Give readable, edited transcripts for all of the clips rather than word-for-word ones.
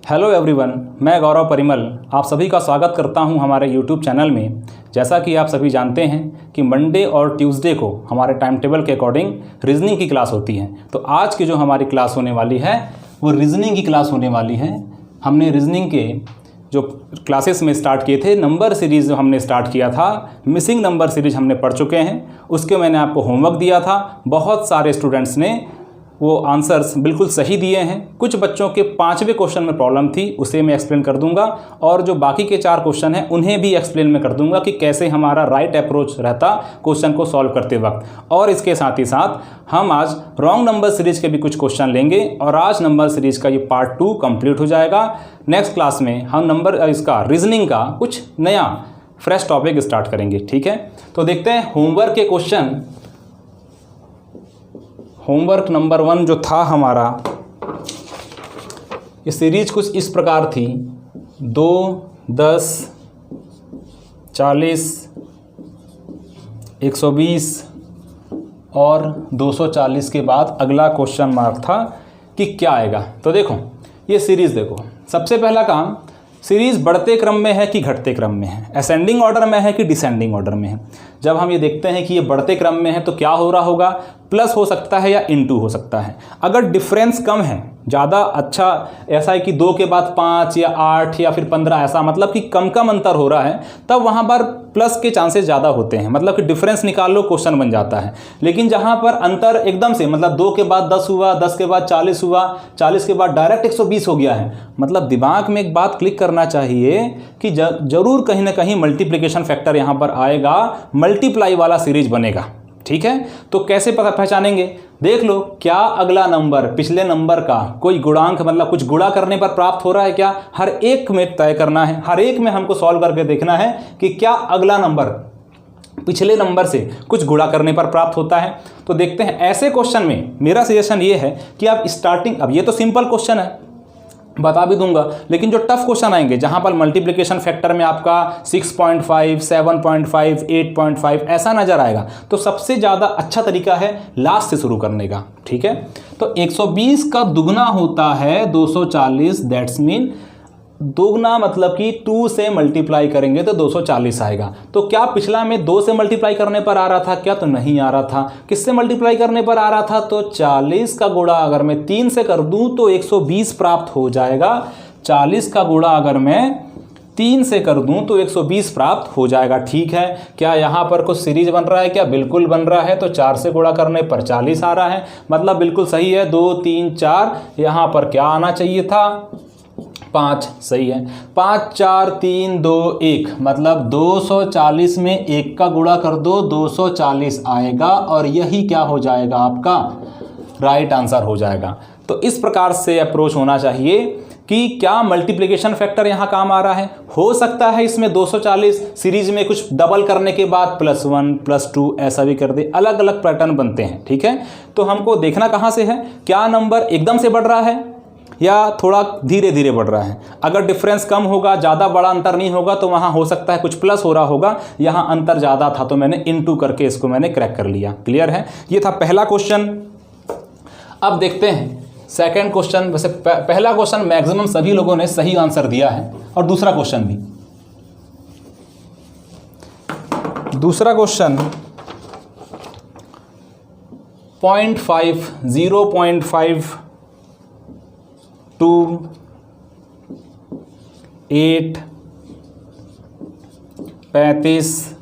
Hello everyone, मैं गौरव परिमल आप सभी का स्वागत करता हूं हमारे यूट्यूब चैनल में। जैसा कि आप सभी जानते हैं कि मंडे और ट्यूसडे को हमारे टाइम टेबल के अकॉर्डिंग रीजनिंग की क्लास होती है। तो आज की जो हमारी क्लास होने वाली है वो रीजनिंग की क्लास होने वाली है। हमने रीजनिंग के जो क्लासेस में स्टार्ट किए थे, नंबर सीरीज़ हमने स्टार्ट किया था, मिसिंग नंबर सीरीज हमने पढ़ चुके हैं। उसके मैंने आपको होमवर्क दिया था। बहुत सारे स्टूडेंट्स ने वो आंसर्स बिल्कुल सही दिए हैं। कुछ बच्चों के 5वें क्वेश्चन में प्रॉब्लम थी, उसे मैं एक्सप्लेन कर दूंगा, और जो बाकी के 4 क्वेश्चन हैं उन्हें भी एक्सप्लेन मैं कर दूंगा कि कैसे हमारा राइट अप्रोच रहता क्वेश्चन को सॉल्व करते वक्त। और इसके साथ ही साथ हम आज रॉन्ग नंबर सीरीज के भी कुछ क्वेश्चन लेंगे और आज नंबर सीरीज का ये पार्ट 2 कंप्लीट हो जाएगा। नेक्स्ट क्लास में हम इसका रीजनिंग का कुछ नया फ्रेश टॉपिक स्टार्ट करेंगे। ठीक है, तो देखते हैं होमवर्क के क्वेश्चन। होमवर्क नंबर 1 जो था हमारा, ये सीरीज कुछ इस प्रकार थी: 2, 10, 40, 120 और 240 के बाद अगला क्वेश्चन मार्क था कि क्या आएगा। तो देखो ये सीरीज़ देखो, सबसे पहला काम, सीरीज़ बढ़ते क्रम में है कि घटते क्रम में है, असेंडिंग ऑर्डर में है कि डिसेंडिंग ऑर्डर में है। जब हम ये देखते हैं कि ये बढ़ते क्रम में है तो क्या हो रहा होगा, प्लस हो सकता है या इनटू हो सकता है। अगर डिफरेंस कम है, ज़्यादा अच्छा ऐसा है कि 2 के बाद 5 या 8 या फिर 15, ऐसा मतलब कि कम कम अंतर हो रहा है, तब वहाँ पर प्लस के चांसेस ज़्यादा होते हैं, मतलब कि डिफरेंस निकाल लो क्वेश्चन बन जाता है। लेकिन जहाँ पर अंतर एकदम से, मतलब 2 के बाद 10 हुआ, 10 के बाद 40 हुआ, 40 के बाद डायरेक्ट 120 हो गया है, मतलब दिमाग में एक बात क्लिक करना चाहिए कि जरूर कहीं ना कहीं मल्टीप्लिकेशन फैक्टर यहाँ पर आएगा, मल्टीप्लाई वाला सीरीज बनेगा। ठीक है, तो कैसे पता पहचानेंगे, देख लो क्या अगला नंबर पिछले नंबर का कोई गुणांक, मतलब कुछ गुणा करने पर प्राप्त हो रहा है क्या, हर एक में तय करना है, हर एक में हमको सॉल्व करके देखना है कि क्या अगला नंबर पिछले नंबर से कुछ गुणा करने पर प्राप्त होता है। तो देखते हैं। ऐसे क्वेश्चन में मेरा सजेशन ये है कि आप स्टार्टिंग, अब ये तो सिंपल क्वेश्चन है, बता भी दूंगा, लेकिन जो टफ क्वेश्चन आएंगे जहां पर मल्टीप्लिकेशन फैक्टर में आपका 6.5, 7.5, 8.5 ऐसा नजर आएगा, तो सबसे ज़्यादा अच्छा तरीका है लास्ट से शुरू करने का। ठीक है, तो 120 का दुगना होता है 240, दैट्स मीन दोगुना मतलब कि 2 से मल्टीप्लाई करेंगे तो 240 आएगा। तो क्या पिछला में 2 से मल्टीप्लाई करने पर आ रहा था क्या, तो नहीं आ रहा था। किससे मल्टीप्लाई करने पर आ रहा था, तो 40 का गुणा अगर मैं 3 से कर दूं तो 120 प्राप्त हो जाएगा। 40 का गुणा अगर मैं 3 से कर दूं तो 120 प्राप्त हो जाएगा। ठीक है, क्या यहाँ पर कुछ सीरीज बन रहा है क्या, बिल्कुल बन रहा है। तो 4 से गुणा करने पर 40 आ रहा है, मतलब बिल्कुल सही है। 2, 3, 4, यहाँ पर क्या आना चाहिए था, 5, सही है। 5, 4, 3, 2, 1, मतलब 240 में 1 का गुणा कर दो, 240 आएगा और यही क्या हो जाएगा, आपका राइट आंसर हो जाएगा। तो इस प्रकार से अप्रोच होना चाहिए कि क्या मल्टीप्लिकेशन फैक्टर यहाँ काम आ रहा है। हो सकता है इसमें 240 सीरीज में कुछ डबल करने के बाद +1, +2 ऐसा भी कर दे, अलग अलग पैटर्न बनते हैं। ठीक है, तो हमको देखना कहाँ से है, क्या नंबर एकदम से बढ़ रहा है या थोड़ा धीरे धीरे बढ़ रहा है। अगर डिफरेंस कम होगा, ज़्यादा बड़ा अंतर नहीं होगा, तो वहाँ हो सकता है कुछ प्लस हो रहा होगा। यहाँ अंतर ज़्यादा था तो मैंने इनटू करके इसको मैंने क्रैक कर लिया। क्लियर है, ये था पहला क्वेश्चन। अब देखते हैं सेकंड क्वेश्चन। वैसे पहला क्वेश्चन मैक्सिमम सभी लोगों ने सही आंसर दिया है, और दूसरा क्वेश्चन भी। दूसरा क्वेश्चन 0.5, 0.5 2, 8, 35,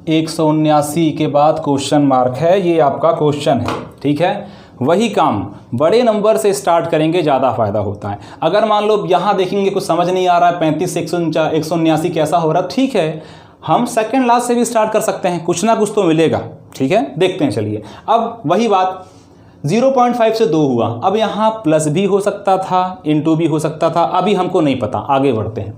179 के बाद क्वेश्चन मार्क है। ये आपका क्वेश्चन है। ठीक है, वही काम बड़े नंबर से स्टार्ट करेंगे, ज़्यादा फायदा होता है। अगर मान लो यहाँ देखेंगे कुछ समझ नहीं आ रहा है, 35 से 179 कैसा हो रहा है, ठीक है, हम सेकंड लास्ट से भी स्टार्ट कर सकते हैं, कुछ ना कुछ तो मिलेगा। ठीक है, देखते हैं। चलिए, अब वही बात 0.5 से 2 हुआ, अब यहाँ प्लस भी हो सकता था, इनटू भी हो सकता था, अभी हमको नहीं पता, आगे बढ़ते हैं।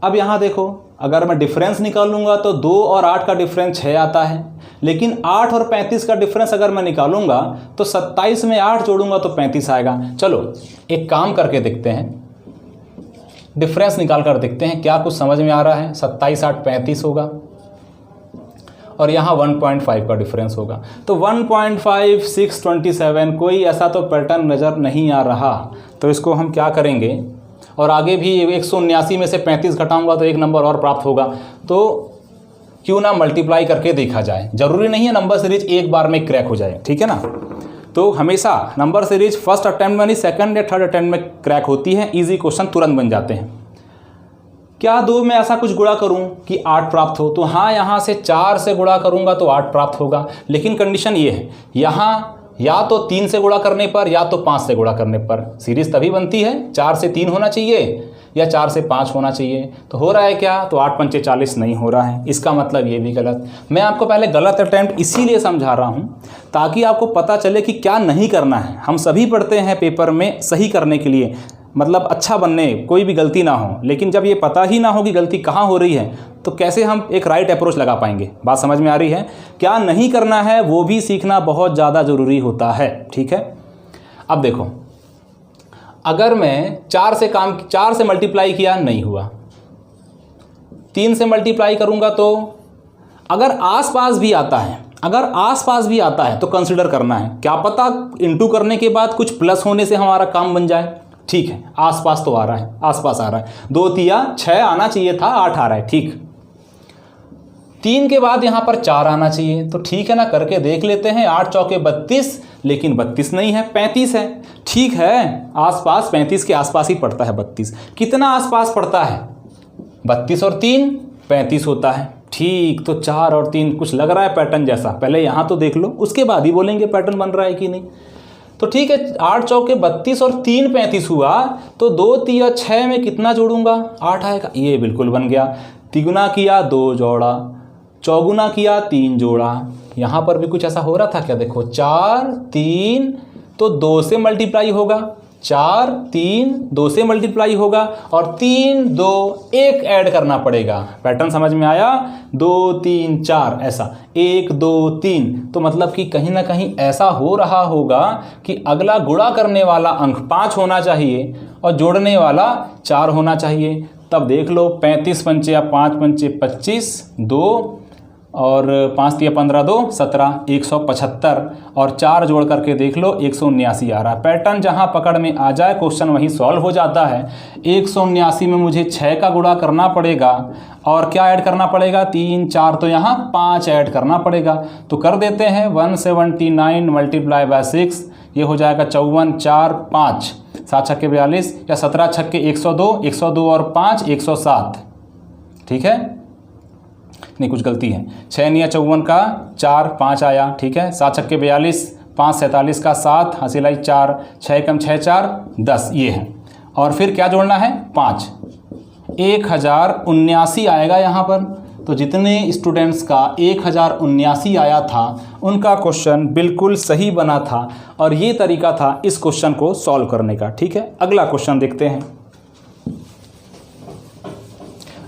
अब यहाँ देखो, अगर मैं डिफरेंस निकालूंगा तो 2 और 8 का डिफरेंस 6 आता है, लेकिन 8 और 35 का डिफरेंस अगर मैं निकालूंगा तो 27 में 8 जोड़ूंगा तो 35 आएगा। चलो एक काम करके देखते हैं, डिफरेंस निकाल कर देखते हैं क्या कुछ समझ में आ रहा है। 27, 8, 35 होगा, और यहाँ 1.5 का डिफरेंस होगा। तो 1.5 627 कोई ऐसा तो पैटर्न नज़र नहीं आ रहा। तो इसको हम क्या करेंगे, और आगे भी 179 में से 35 घटाऊंगा तो एक नंबर और प्राप्त होगा। तो क्यों ना मल्टीप्लाई करके देखा जाए, ज़रूरी नहीं है नंबर सीरीज एक बार में क्रैक हो जाए, ठीक है ना। तो हमेशा नंबर सीरीज फर्स्ट अटैम्प्ट में नहीं, सेकंड या थर्ड अटैम्प्ट में क्रैक होती है। इजी क्वेश्चन तुरंत बन जाते हैं। क्या 2 में ऐसा कुछ गुणा करूं कि 8 प्राप्त हो, तो हाँ, यहाँ से 4 से गुणा करूंगा तो 8 प्राप्त होगा। लेकिन कंडीशन ये है, यहाँ या तो 3 से गुणा करने पर या तो 5 से गुणा करने पर सीरीज तभी बनती है। 4 से 3 होना चाहिए या 4 से 5 होना चाहिए। तो हो रहा है क्या, तो 8 पंचे 40 नहीं हो रहा है। इसका मतलब ये भी गलत। मैं आपको पहले गलत अटैम्प्ट इसीलिए समझा रहा हूँ ताकि आपको पता चले कि क्या नहीं करना है। हम सभी पढ़ते हैं पेपर में सही करने के लिए, मतलब अच्छा बनने, कोई भी गलती ना हो। लेकिन जब ये पता ही ना हो कि गलती कहाँ हो रही है तो कैसे हम एक राइट अप्रोच लगा पाएंगे। बात समझ में आ रही है। क्या नहीं करना है वो भी सीखना बहुत ज़्यादा ज़रूरी होता है, ठीक है। अब देखो, अगर मैं 4 से मल्टीप्लाई किया नहीं हुआ, 3 से मल्टीप्लाई करूंगा तो अगर आसपास भी आता है, तो कंसिडर करना है। क्या पता इंटू करने के बाद कुछ प्लस होने से हमारा काम बन जाए, ठीक है। आसपास तो आ रहा है, आसपास आ रहा है। 2 तिया 6 आना चाहिए था, 8 आ रहा है, ठीक। 3 के बाद यहाँ पर 4 आना चाहिए, तो ठीक है ना, करके देख लेते हैं। 8 चौके 32, लेकिन 32 नहीं है, 35 है, ठीक है। आसपास 35 के आसपास ही पड़ता है 32। कितना आसपास पड़ता है, 32 और 3 35 होता है, ठीक। तो 4 और 3 कुछ लग रहा है पैटर्न जैसा। पहले यहाँ तो देख लो, उसके बाद ही बोलेंगे पैटर्न बन रहा है कि नहीं। तो ठीक है, 8 चौके 32 और 3 35 हुआ, तो 2 तिया 6 में कितना जोड़ूंगा, 8 आएगा। ये बिल्कुल बन गया। तिगुना किया 2 जोड़ा, चौगुना किया 3 जोड़ा। यहाँ पर भी कुछ ऐसा हो रहा था क्या, देखो 4 3 तो 2 से मल्टीप्लाई होगा, 4 3 2 से मल्टीप्लाई होगा, और 3 2 1 ऐड करना पड़ेगा। पैटर्न समझ में आया, 2 3 4 ऐसा, 1 2 3। तो मतलब कि कहीं ना कहीं ऐसा हो रहा होगा कि अगला गुणा करने वाला अंक 5 होना चाहिए और जोड़ने वाला 4 होना चाहिए। तब देख लो, 35 पंचे या 5 पंचे 25, 2 और 5 तिया 15 2 17, 175 और 4 जोड़ करके देख लो 179 आ रहा है। पैटर्न जहां पकड़ में आ जाए क्वेश्चन वहीं सॉल्व हो जाता है। 179 में मुझे 6 का गुणा करना पड़ेगा और क्या ऐड करना पड़ेगा, 3 4, तो यहाँ 5 ऐड करना पड़ेगा। तो कर देते हैं, 179 मल्टीप्लाई बाय 6, ये हो जाएगा 54 4 5, 7 छक्के 42 या 17 छक्के 102, 102 और 5 107, ठीक है। नहीं, कुछ गलती है, 6 निया 54 का 4 5 आया, ठीक है। 7 छक्के 42, 5 47 का 7, हासिलाई 4, 6 कम 6 4 10, ये है। और फिर क्या जोड़ना है, 5, 1079 आएगा यहाँ पर। तो जितने स्टूडेंट्स का 1079 आया था उनका क्वेश्चन बिल्कुल सही बना था, और ये तरीका था इस क्वेश्चन को सॉल्व करने का, ठीक है। अगला क्वेश्चन देखते हैं।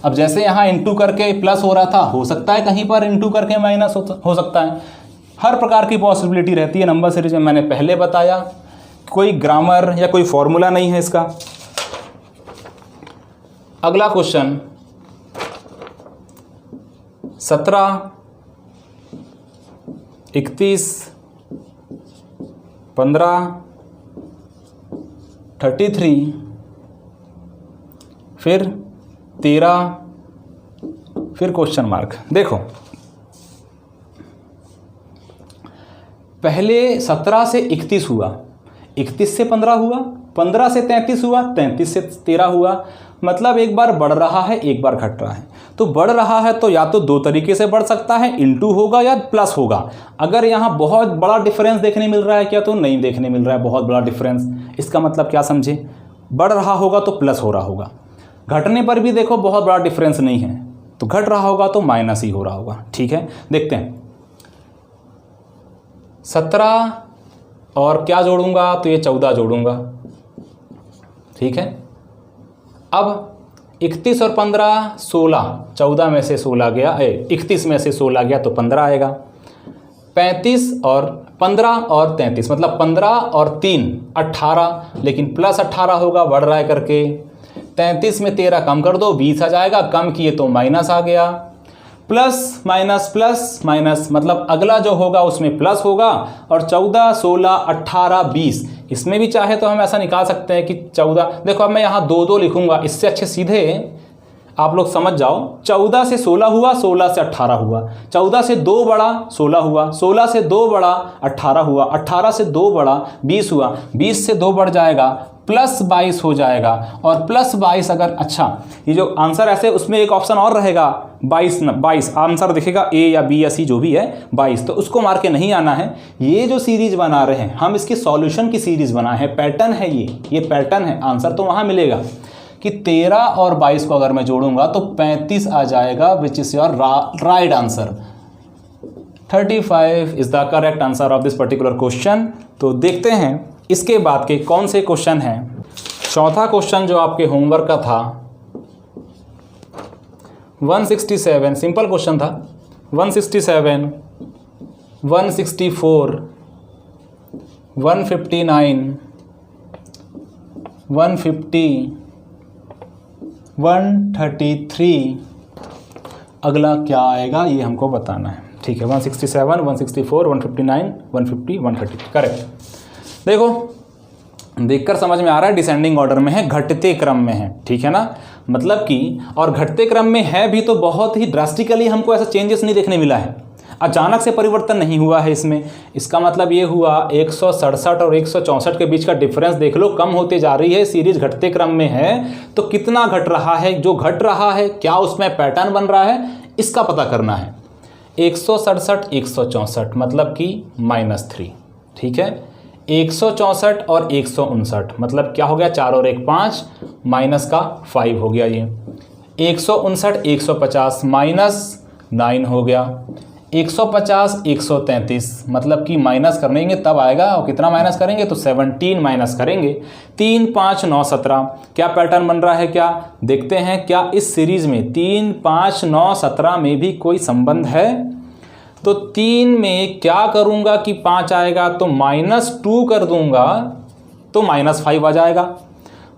अब जैसे यहाँ इंटू करके प्लस हो रहा था, हो सकता है कहीं पर इंटू करके माइनस हो सकता है। हर प्रकार की पॉसिबिलिटी रहती है नंबर सीरीज में। मैंने पहले बताया, कोई ग्रामर या कोई फॉर्मूला नहीं है इसका। अगला क्वेश्चन 17 31 15 33 फिर 13 फिर क्वेश्चन मार्क। देखो, पहले 17 से 31 हुआ, 31 से 15 हुआ, 15 से 33 हुआ, 33 से 13 हुआ। मतलब एक बार बढ़ रहा है, एक बार घट रहा है। तो बढ़ रहा है तो या तो 2 तरीके से बढ़ सकता है, इंटू होगा या प्लस होगा। अगर यहाँ बहुत बड़ा डिफरेंस देखने मिल रहा है क्या, तो नहीं देखने मिल रहा है बहुत बड़ा डिफरेंस। इसका मतलब क्या समझे, बढ़ रहा होगा तो प्लस हो रहा होगा। घटने पर भी देखो बहुत बड़ा डिफरेंस नहीं है, तो घट रहा होगा तो माइनस ही हो रहा होगा, ठीक है। देखते हैं, 17 और क्या जोड़ूंगा, तो ये 14 जोड़ूंगा, ठीक है। अब 31 और 15 16, 14 में से 16 गया, 31 में से 16 गया तो 15 आएगा। 35 और 15 और 33, मतलब 15 और 3 18, लेकिन प्लस 18 होगा, बढ़ रहा है करके। 33 में 13 कम कर दो, 20 आ जाएगा, कम किए तो माइनस आ गया। प्लस माइनस मतलब अगला जो होगा उसमें प्लस होगा, और 14, 16, 18, 20 इसमें भी चाहे तो हम ऐसा निकाल सकते हैं कि 14, देखो अब मैं यहाँ 2 लिखूंगा, इससे अच्छे सीधे आप लोग समझ जाओ। 14 से 16 हुआ, 16 से 18 हुआ, 14 से 2 बड़ा 16 हुआ, 16 से 2 बड़ा 18 हुआ, 18 से 2 बड़ा 20 हुआ, 20 से 2 बढ़ जाएगा प्लस 22 हो जाएगा, और प्लस 22 अगर, अच्छा ये जो आंसर ऐसे उसमें एक ऑप्शन और रहेगा 22 आंसर दिखेगा, ए या बी या सी जो भी है 22, तो उसको मार के नहीं आना है। ये जो सीरीज बना रहे हैं हम, इसकी सॉल्यूशन की सीरीज बनाए हैं, पैटर्न है ये पैटर्न है, आंसर तो वहाँ मिलेगा कि 13 और 22 को अगर मैं जोड़ूंगा तो 35 आ जाएगा, which is your right answer. 35 is the correct answer of this particular question. तो देखते हैं इसके बाद के कौन से क्वेश्चन हैं। चौथा क्वेश्चन जो आपके होमवर्क का था 167, सिंपल क्वेश्चन था। 167, 164, 159, 150, 133, अगला क्या आएगा ये हमको बताना है। ठीक है, 167, 164, 159, 150, 133 करेक्ट। देखो देखकर समझ में आ रहा है डिसेंडिंग ऑर्डर में है, घटते क्रम में है, ठीक है ना, मतलब कि, और घटते क्रम में है भी तो बहुत ही ड्रास्टिकली हमको ऐसा चेंजेस नहीं देखने मिला है, अचानक से परिवर्तन नहीं हुआ है इसमें। इसका मतलब ये हुआ 167 और 164 के बीच का डिफरेंस देख लो, कम होते जा रही है, सीरीज घटते क्रम में है, तो कितना घट रहा है, जो घट रहा है क्या उसमें पैटर्न बन रहा है, इसका पता करना है। 167, 164 मतलब कि -3, ठीक है। 164 और 159 मतलब क्या हो गया, 4 और 1 5, माइनस का 5 हो गया ये। 159, 150 -9 हो गया। 150, 133 मतलब कि माइनस करेंगे तब आएगा, और कितना माइनस करेंगे तो 17 माइनस करेंगे। 3, 5, 9, 17 क्या पैटर्न बन रहा है, क्या देखते हैं, क्या इस सीरीज में 3, 5, 9, 17 में भी कोई संबंध है। तो 3 में क्या करूंगा कि 5 आएगा तो -2 कर दूंगा तो -5 आ जाएगा।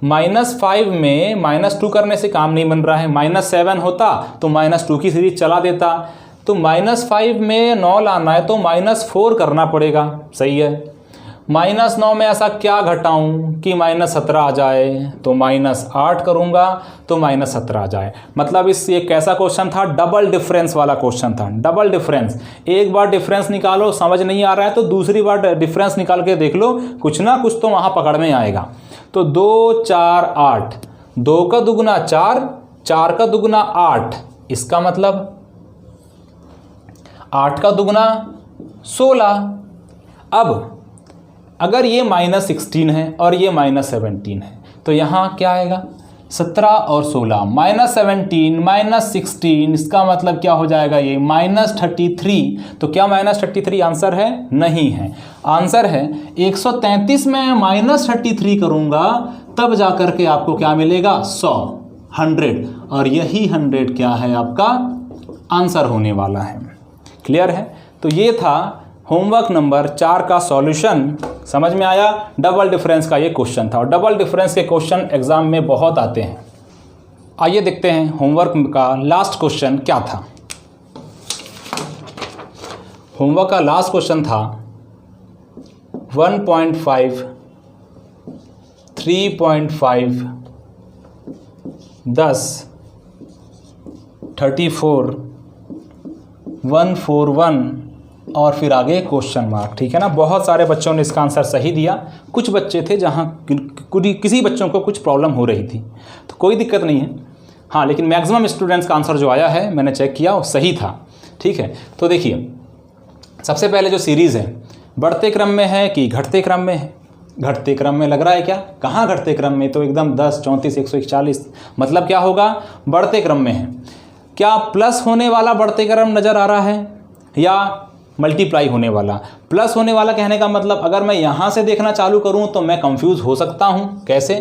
-5 में -2 करने से काम नहीं बन रहा है, -7 होता तो -2 की सीरीज चला देता। तो -5 में 9 लाना है तो -4 करना पड़ेगा, सही है। -9 में ऐसा क्या घटाऊं कि -17 आ जाए, तो -8 करूंगा तो -17 आ जाए। मतलब इस ये कैसा क्वेश्चन था, डबल डिफरेंस वाला क्वेश्चन था। डबल डिफरेंस, एक बार डिफरेंस निकालो समझ नहीं आ रहा है तो दूसरी बार डिफरेंस निकाल के देख लो, कुछ ना कुछ तो वहाँ पकड़ में आएगा। तो 2, 4, 8, 2 का दुगुना 4, 4 का दुगुना 8, इसका मतलब 8 का दुगुना 16। अब अगर ये -16 है और ये -17 है तो यहाँ क्या आएगा, 17 और 16 -17 -16, इसका मतलब क्या हो जाएगा ये -33। तो क्या -33 आंसर है, नहीं है। आंसर है 133 में -33 करूँगा तब जा कर के आपको क्या मिलेगा, 100, और यही 100 क्या है आपका आंसर होने वाला है। क्लियर है। तो ये था होमवर्क नंबर 4 का सॉल्यूशन, समझ में आया। डबल डिफरेंस का ये क्वेश्चन था, और डबल डिफरेंस के क्वेश्चन एग्जाम में बहुत आते हैं। आइए देखते हैं होमवर्क का लास्ट क्वेश्चन क्या था। होमवर्क का लास्ट क्वेश्चन था 1.5, 3.5, 10, 34, 141 और फिर आगे क्वेश्चन मार्क, ठीक है ना। बहुत सारे बच्चों ने इसका आंसर सही दिया, कुछ बच्चे थे जहाँ किसी बच्चों को कुछ प्रॉब्लम हो रही थी, तो कोई दिक्कत नहीं है। हाँ, लेकिन मैक्सिमम स्टूडेंट्स का आंसर जो आया है मैंने चेक किया वो सही था, ठीक है। तो देखिए सबसे पहले जो सीरीज़ है बढ़ते क्रम में है कि घटते क्रम में है। घटते क्रम में लग रहा है क्या, कहाँ घटते क्रम में, तो एकदम 10, 34, 141 मतलब क्या होगा, बढ़ते क्रम में है। क्या प्लस होने वाला बढ़ते क्रम नज़र आ रहा है या मल्टीप्लाई होने वाला। प्लस होने वाला कहने का मतलब अगर मैं यहाँ से देखना चालू करूँ तो मैं कंफ्यूज हो सकता हूँ, कैसे,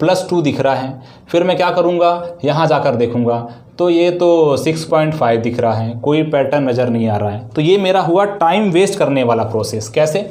+2 दिख रहा है, फिर मैं क्या करूँगा यहाँ जाकर देखूँगा तो ये तो 6.5 दिख रहा है, कोई पैटर्न नज़र नहीं आ रहा है। तो ये मेरा हुआ टाइम वेस्ट करने वाला प्रोसेस। कैसे,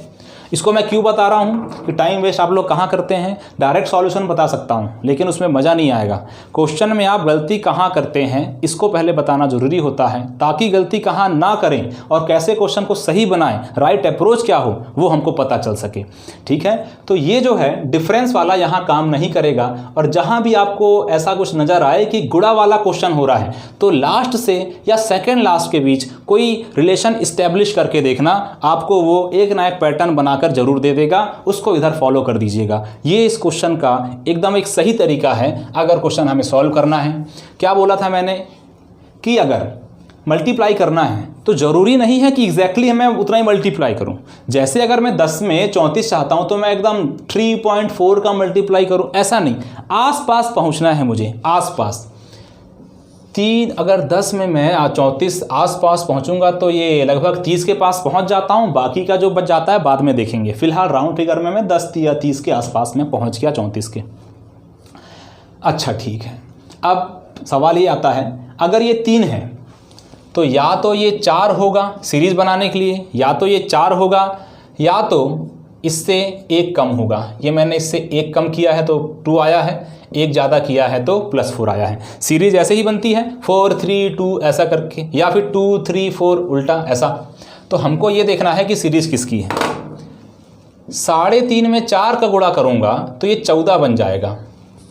इसको मैं क्यों बता रहा हूँ कि टाइम वेस्ट आप लोग कहाँ करते हैं। डायरेक्ट सॉल्यूशन बता सकता हूँ लेकिन उसमें मज़ा नहीं आएगा। क्वेश्चन में आप गलती कहाँ करते हैं इसको पहले बताना ज़रूरी होता है, ताकि गलती कहाँ ना करें और कैसे क्वेश्चन को सही बनाएं, राइट अप्रोच क्या हो वो हमको पता चल सके। ठीक है, तो ये जो है डिफरेंस वाला यहाँ काम नहीं करेगा। और जहाँ भी आपको ऐसा कुछ नज़र आए कि गुणा वाला क्वेश्चन हो रहा है तो लास्ट से या सेकेंड लास्ट के बीच कोई रिलेशन इस्टेब्लिश करके देखना, आपको वो एक ना एक पैटर्न बनाकर जरूर दे देगा, उसको इधर फॉलो कर दीजिएगा। ये इस क्वेश्चन का एकदम एक सही तरीका है अगर क्वेश्चन हमें सॉल्व करना है। क्या बोला था मैंने कि अगर मल्टीप्लाई करना है तो ज़रूरी नहीं है कि एग्जैक्टली मैं उतना ही मल्टीप्लाई करूं। जैसे अगर मैं 10 में 34 चाहता हूं तो मैं एकदम 3.4 का मल्टीप्लाई करूं, ऐसा नहीं, आसपास पहुंचना है मुझे, आसपास। अगर 10 में मैं 34 आसपास पहुंचूंगा तो ये लगभग 30 के पास पहुंच जाता हूं, बाकी का जो बच जाता है बाद में देखेंगे। फिलहाल राउंड फिगर में मैं 10 या 30 के आसपास में पहुंच गया, 34 के। अच्छा ठीक है, अब सवाल ये आता है अगर ये 3 है तो या तो ये 4 होगा सीरीज़ बनाने के लिए, या तो ये 4 होगा, या तो इससे 1 कम होगा। ये मैंने इससे 1 कम किया है तो 2 आया है, 1 ज़्यादा किया है तो +4 आया है। सीरीज़ ऐसे ही बनती है 4 3 2 ऐसा करके, या फिर 2 3 4 उल्टा ऐसा। तो हमको ये देखना है कि सीरीज़ किसकी है। 3.5 में 4 का गुणा करूँगा तो ये 14 बन जाएगा।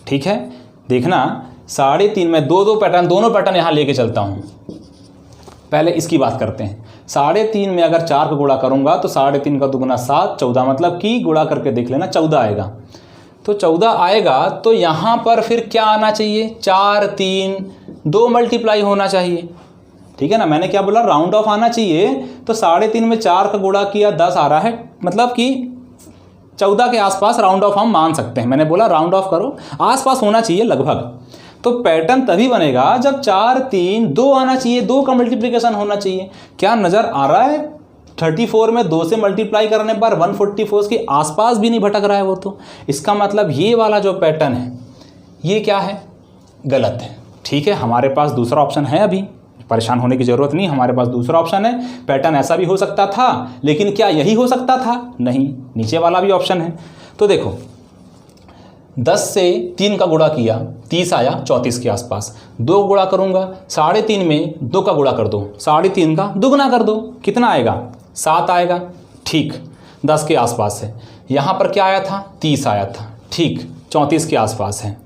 ठीक है, देखना 3.5 में दोनों पैटर्न यहाँ लेके चलता हूँ। पहले इसकी बात करते हैं। 3.5 में अगर 4 का गुणा करूंगा तो 3.5 का दुगुना 7, 14, मतलब कि गुणा करके देख लेना 14 आएगा। तो 14 आएगा तो यहाँ पर फिर क्या आना चाहिए, 4 3 2 मल्टीप्लाई होना चाहिए। ठीक है ना, मैंने क्या बोला, राउंड ऑफ आना चाहिए। तो 3.5 में 4 का गुणा किया 10 आ रहा है, मतलब कि 14 के आसपास राउंड ऑफ हम मान सकते हैं। मैंने बोला राउंड ऑफ करो, आसपास होना चाहिए लगभग। तो पैटर्न तभी बनेगा जब 4 3 2 आना चाहिए, 2 का मल्टीप्लिकेशन होना चाहिए। क्या नज़र आ रहा है 34 में 2 से मल्टीप्लाई करने पर 144 के आसपास भी नहीं भटक रहा है वो। तो इसका मतलब ये वाला जो पैटर्न है ये क्या है, गलत है। ठीक है, हमारे पास दूसरा ऑप्शन है, अभी परेशान होने की ज़रूरत नहीं, हमारे पास दूसरा ऑप्शन है। पैटर्न ऐसा भी हो सकता था, लेकिन क्या यही हो सकता था, नहीं, नीचे वाला भी ऑप्शन है। तो देखो 10 से 3 का गुणा किया 30 आया, 34 के आसपास। 2 गुणा करूंगा 3.5 में 2 का गुणा कर दो, 3.5 का दुगना कर दो, कितना आएगा, 7 आएगा। ठीक, 10 के आसपास है। यहाँ पर क्या आया था, 30 आया था। ठीक, 34 के आसपास है।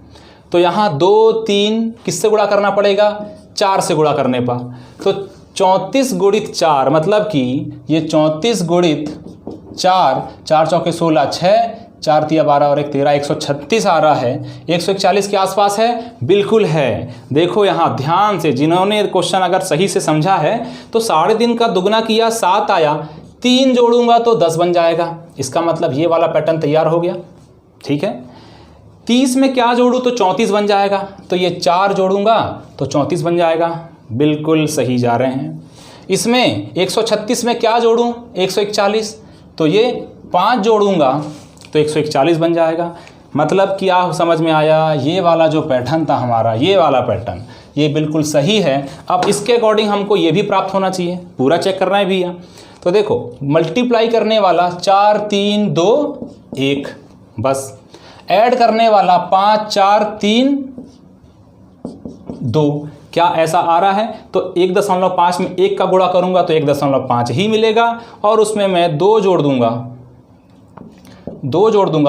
तो यहाँ 2 3 किससे गुणा करना पड़ेगा, 4 से गुणा करने पर। तो 34 गुणित 4 मतलब कि ये 34 गुणित 4, 4 चौके 16, 6 4 तिया 12 और 1 13, 136 आ रहा है। 141 के आसपास है, बिल्कुल है। देखो यहाँ ध्यान से, जिन्होंने क्वेश्चन अगर सही से समझा है तो 3.5 का दुगना किया 7 आया, 3 जोड़ूंगा तो 10 बन जाएगा। इसका मतलब ये वाला पैटर्न तैयार हो गया। ठीक है, 30 में क्या जोड़ूँ तो 34 बन जाएगा, तो ये 4 जोड़ूंगा तो 34 बन जाएगा। बिल्कुल सही जा रहे हैं। इसमें 136 में क्या जोड़ूँ, 141, तो ये 5 जोड़ूंगा तो 141 बन जाएगा। मतलब क्या समझ में आया, ये वाला जो पैटर्न था हमारा, ये वाला पैटर्न ये बिल्कुल सही है। अब इसके अकॉर्डिंग हमको ये भी प्राप्त होना चाहिए, पूरा चेक करना है भैया। तो देखो मल्टीप्लाई करने वाला 4 3 2 1, बस। ऐड करने वाला 5 4 3 2, क्या ऐसा आ रहा है। तो 1.5 में 1 का गुणा करूंगा तो 1.5 ही मिलेगा, और उसमें मैं 2 जोड़ दूंगा।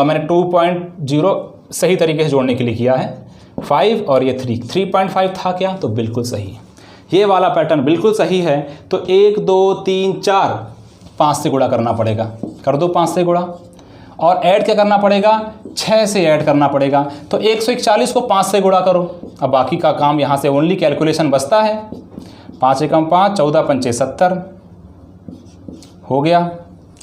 मैंने 2.0 सही तरीके से जोड़ने के लिए किया है, 5 और ये 3.5 था क्या, तो बिल्कुल सही है। ये वाला पैटर्न बिल्कुल सही है। तो 1 2 3 4 5 से गुणा करना पड़ेगा, कर दो 5 से गुणा, और ऐड क्या करना पड़ेगा, 6 से ऐड करना पड़ेगा। तो 141 को 5 से गुणा करो। अब बाकी का काम यहाँ से ओनली कैलकुलेशन बचता है। 5 एकम 5, 14 पंचे 70 हो गया।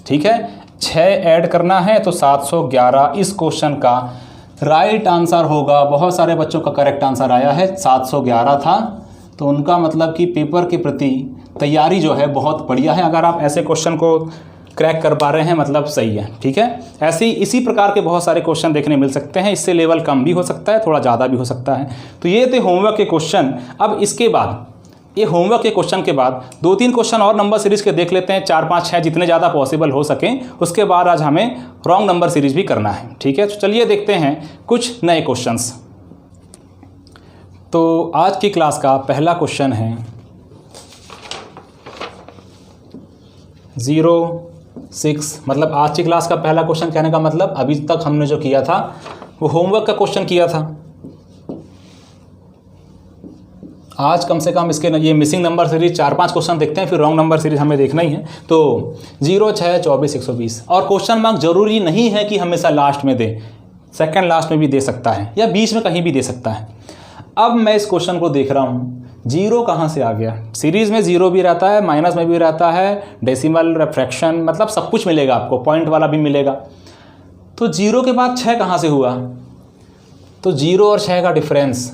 ठीक है, 6 ऐड करना है तो 711 इस क्वेश्चन का राइट आंसर होगा। बहुत सारे बच्चों का करेक्ट आंसर आया है, 711 था। तो उनका मतलब कि पेपर के प्रति तैयारी जो है बहुत बढ़िया है। अगर आप ऐसे क्वेश्चन को क्रैक कर पा रहे हैं मतलब सही है। ठीक है, ऐसे ही इसी प्रकार के बहुत सारे क्वेश्चन देखने मिल सकते हैं। इससे लेवल कम भी हो सकता है, थोड़ा ज़्यादा भी हो सकता है। तो ये थे होमवर्क के क्वेश्चन। अब इसके बाद ये होमवर्क के क्वेश्चन के बाद 2-3 क्वेश्चन और नंबर सीरीज के देख लेते हैं, 4-5 6 जितने ज़्यादा पॉसिबल हो सकें। उसके बाद आज हमें रॉन्ग नंबर सीरीज भी करना है, ठीक है। तो चलिए देखते हैं कुछ नए क्वेश्चंस। तो आज की क्लास का पहला क्वेश्चन है 0-6, मतलब आज की क्लास का पहला क्वेश्चन कहने का मतलब अभी तक हमने जो किया था वो होमवर्क का क्वेश्चन किया था। आज कम से कम इसके ये मिसिंग नंबर सीरीज 4-5 क्वेश्चन देखते हैं, फिर रॉन्ग नंबर सीरीज हमें देखना ही है। तो 0, 6, 24, 120 और क्वेश्चन मार्क जरूरी नहीं है कि हमेशा लास्ट में दे, सेकंड लास्ट में भी दे सकता है या बीच में कहीं भी दे सकता है। अब मैं इस क्वेश्चन को देख रहा हूँ, 0 कहाँ से आ गया। सीरीज में 0 भी रहता है, माइनस में भी रहता है, डेसिमल, फ्रैक्शन, मतलब सब कुछ मिलेगा आपको, पॉइंट वाला भी मिलेगा। तो 0 के बाद 6 कहाँ से हुआ। तो 0 और 6 का डिफरेंस